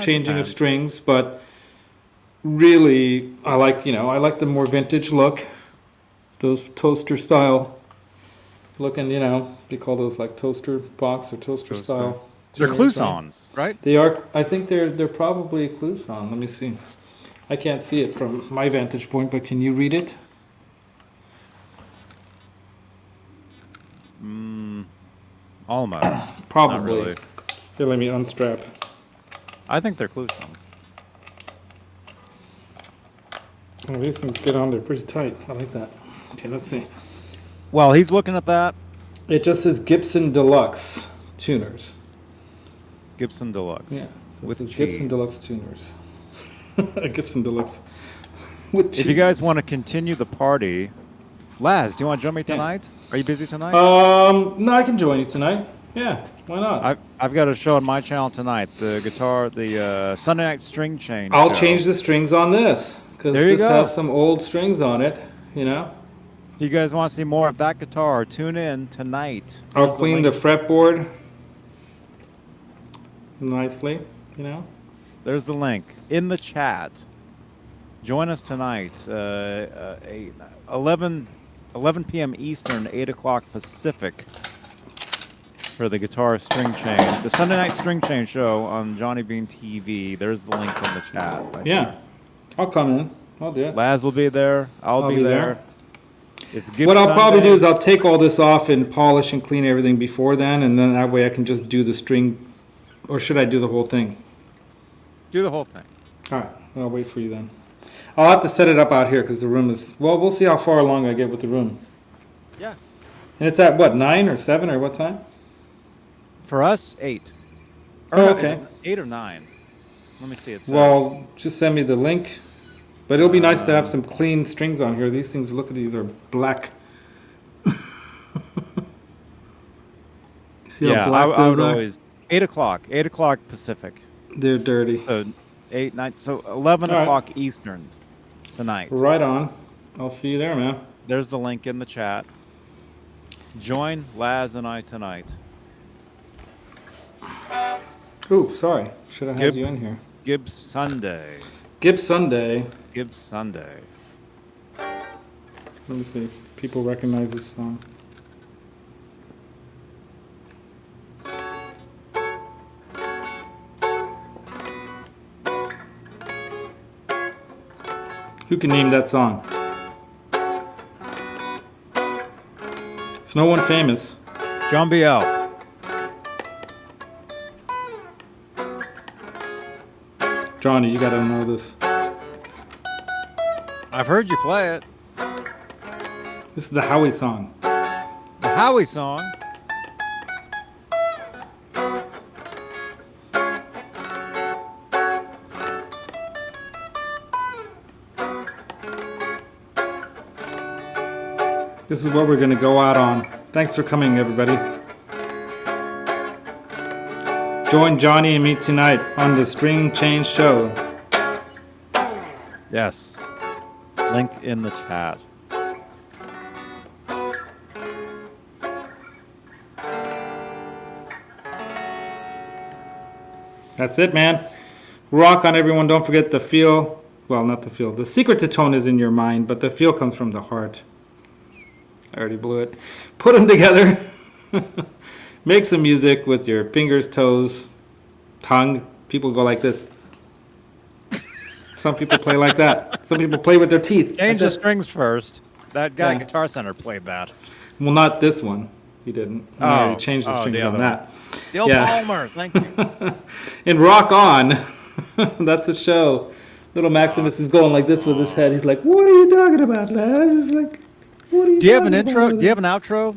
changing of strings, but really I like the more vintage look, those toaster style looking, they call those like toaster box or toaster style. They're Clousons, right? They are. I think they're probably Clouson. Let me see. I can't see it from my vantage point, but can you read it? Almost. Probably. Not really. Here, let me unstrap. I think they're Clousons. Oh, these things get on there pretty tight. I like that. Okay, let's see. Well, he's looking at that. It just says Gibson Deluxe tuners. Gibson Deluxe. Yeah. So with it says Gibson Deluxe tuners. Gibson Deluxe. With cheese. If you guys want to continue the party, Laz, do you want to join me tonight? Are you busy tonight? No, I can join you tonight. Yeah, why not? I've got a show on my channel tonight. The guitar, the Sunday Night String Change. I'll change the strings on this because this go. has some old strings on it. If you guys want to see more of that guitar, tune in tonight. I'll clean the fretboard nicely. There's the link in the chat. Join us tonight, 11 p.m. Eastern, 8 o'clock Pacific, for the guitar string change. The Sunday Night String Change show on Johnny Beane TV. There's the link in the chat. Yeah, I'll come in. I'll do it. Laz will be there. I'll be there. It's what I'll probably do is I'll take all this off and polish and clean everything before then, and then that way I can just do the string. Or should I do the whole thing? Do the whole thing. All right, I'll wait for you then. I'll have to set it up out here because the room is... Well, we'll see how far along I get with the room. Yeah. And it's at what, 9 or 7 or what time? For us, 8. Oh, okay. 8 or 9. Let me see. It says. Well, just send me the link. But it'll be nice to have some clean strings on here. These things, look at these, are black. See how black I would those are? always... 8 o'clock. 8 o'clock Pacific. They're dirty. So 8, 9, so 11 o'clock Eastern tonight. Right on. I'll see you there, man. There's the link in the chat. Join Laz and I tonight. Ooh, sorry. Should have had you in here. Gibbs Sunday. Gibbs Sunday. Gibbs Sunday. Let me see if people recognize this song. Who can name that song? It's no one famous. John B.L. Johnny, you gotta know this. I've heard you play it. This is the Howie song. The Howie song. This is what we're going to go out on. Thanks for coming, everybody. Join Johnny and me tonight on the String Change Show. Yes. Link in the chat. That's it, man. Rock on, everyone. Don't forget the feel. Well, not the feel. The secret to tone is in your mind, but the feel comes from the heart. I already blew it. Put them together. Make some music with your fingers, toes, tongue. People go like this. Some people play like that. Some people play with their teeth. Change the strings first. That guy at Guitar Center played that. Well, not this one. He didn't. Oh, he changed the strings on that. Dale Palmer, thank you. And Rock On, that's the show. Little Maximus is going like this with his head. He's like, "What are you talking about, Laz?" He's like, "What are you?" Do you have an intro? Do you have an outro?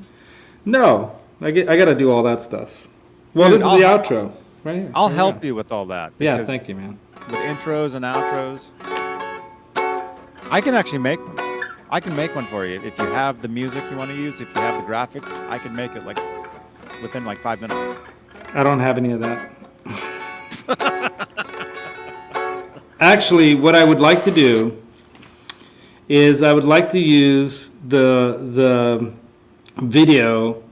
No, I got to do all that stuff. Well, dude, this is the outro, right here. I'll help you with all that. Yeah, thank you, man. With intros and outros, I can actually make them. I can make one for you if you have the music you want to use. If you have the graphics, I can make it like within like 5 minutes. I don't have any of that. Actually, what I would like to do is I would like to use the video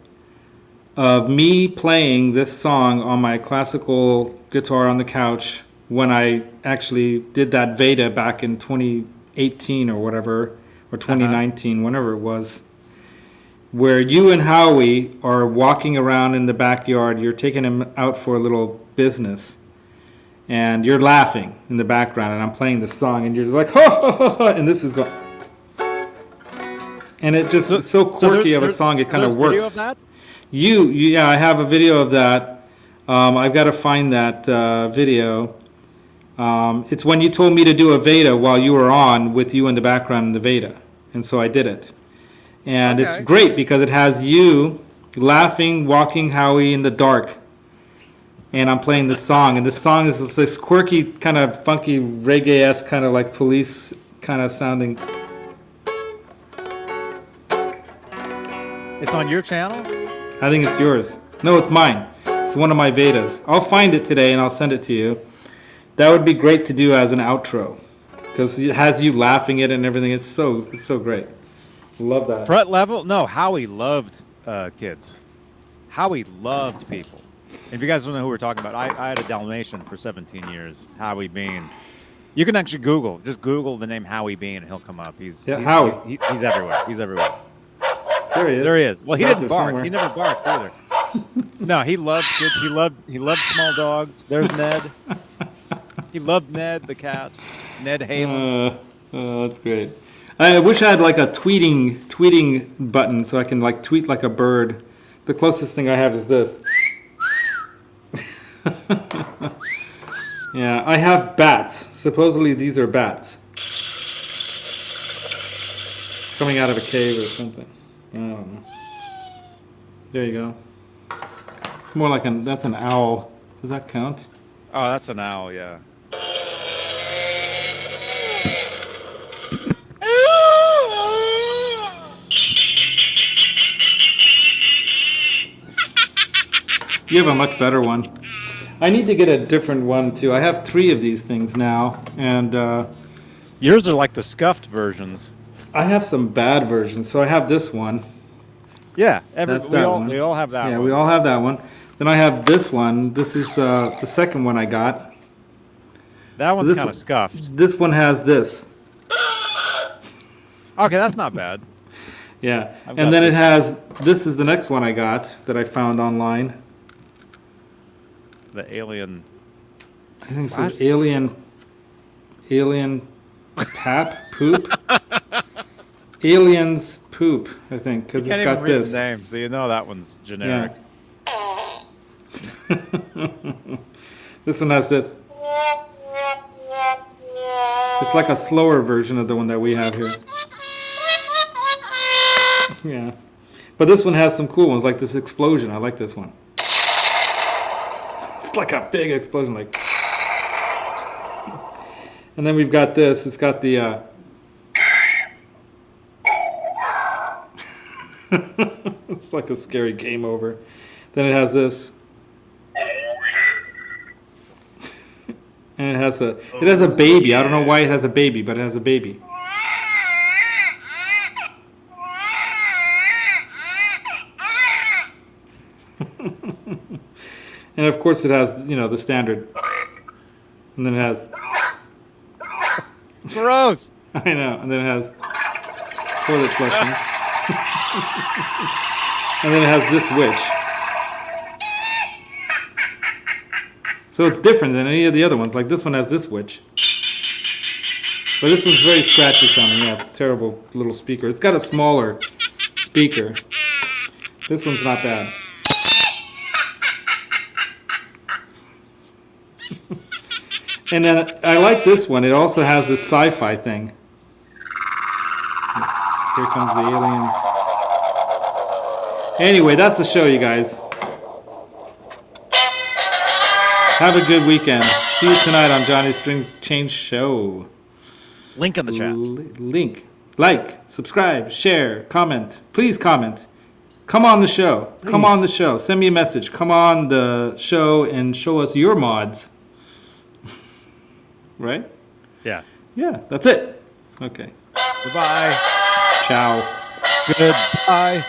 of me playing this song on my classical guitar on the couch when I actually did that Veda back in 2018 or whatever, or 2019, whenever it was, where you and Howie are walking around in the backyard. You're taking him out for a little business, and you're laughing in the background, and I'm playing the song, and you're just like, ho, ho, ho, ho, and this is going, and it just, it's so quirky of a song, it kind of works. Video of that? Yeah, I have a video of that. I've got to find that video. It's when you told me to do a Veda while you were on with you in the background in the Veda. And so I did it. And it's great because it has you laughing, walking Howie in the dark. And I'm playing this song. And this song is this quirky, kind of funky, reggae-esque, kind of like Police kind of sounding. It's on your channel? I think it's yours. No, it's mine. It's one of my Vedas. I'll find it today and I'll send it to you. That would be great to do as an outro, because it has you laughing it and everything. It's so great. Love that. Front level? No, Howie loved kids. Howie loved people. If you guys don't know who we're talking about, I had a Dalmatian for 17 years, Howie Beane. You can actually just Google the name Howie Beane and he'll come up. He's everywhere. He's everywhere. There he is. There he is. Well, he didn't bark. Somewhere. He never barked either. No, he loved kids. He loved small dogs. There's Ned. He loved Ned the cat. Ned Halen. Oh, that's great. I wish I had like a tweeting button so I can like tweet like a bird. The closest thing I have is this. Yeah, I have bats. Supposedly these are bats. Coming out of a cave or something. I don't know. There you go. It's more like that's an owl. Does that count? Oh, that's an owl, yeah. You have a much better one. I need to get a different one too. I have 3 of these things now, and yours are like the scuffed versions. I have some bad versions. So I have this one. Yeah, we all have that one. Yeah, we all have that one. Then I have this one. This is the second one I got. That one's kind of scuffed. This one has this. Okay, that's not bad. Yeah, and then it has, this is the next one I got that I found online. The alien. I think it says alien poop. Aliens poop, I think, because it's got this. The name, so you know that one's generic. Yeah. This one has this. It's like a slower version of the one that we have here. Yeah. But this one has some cool ones, like this explosion. I like this one. It's like a big explosion, like. And then we've got this. It's got the. It's like a scary game over. Then it has this. And it has a baby. I don't know why it has a baby, but it has a baby. And of course it has, the standard. And then it has... Gross! I know. And then it has toilet flushing. And then it has this witch. So it's different than any of the other ones. Like this one has this witch. But this one's very scratchy sounding. Yeah, it's a terrible little speaker. It's got a smaller speaker. This one's not bad. And then I like this one. It also has this sci-fi thing. Here comes the aliens. Anyway, that's the show, you guys. Have a good weekend. See you tonight on Johnny's String Change Show. Link in the chat. Link. Like, subscribe, share, comment. Please comment. Come on the show. Please. Come on the show. Send me a message. Come on the show and show us your mods. Right? Yeah. Yeah, that's it. Okay. Goodbye. Ciao. Goodbye.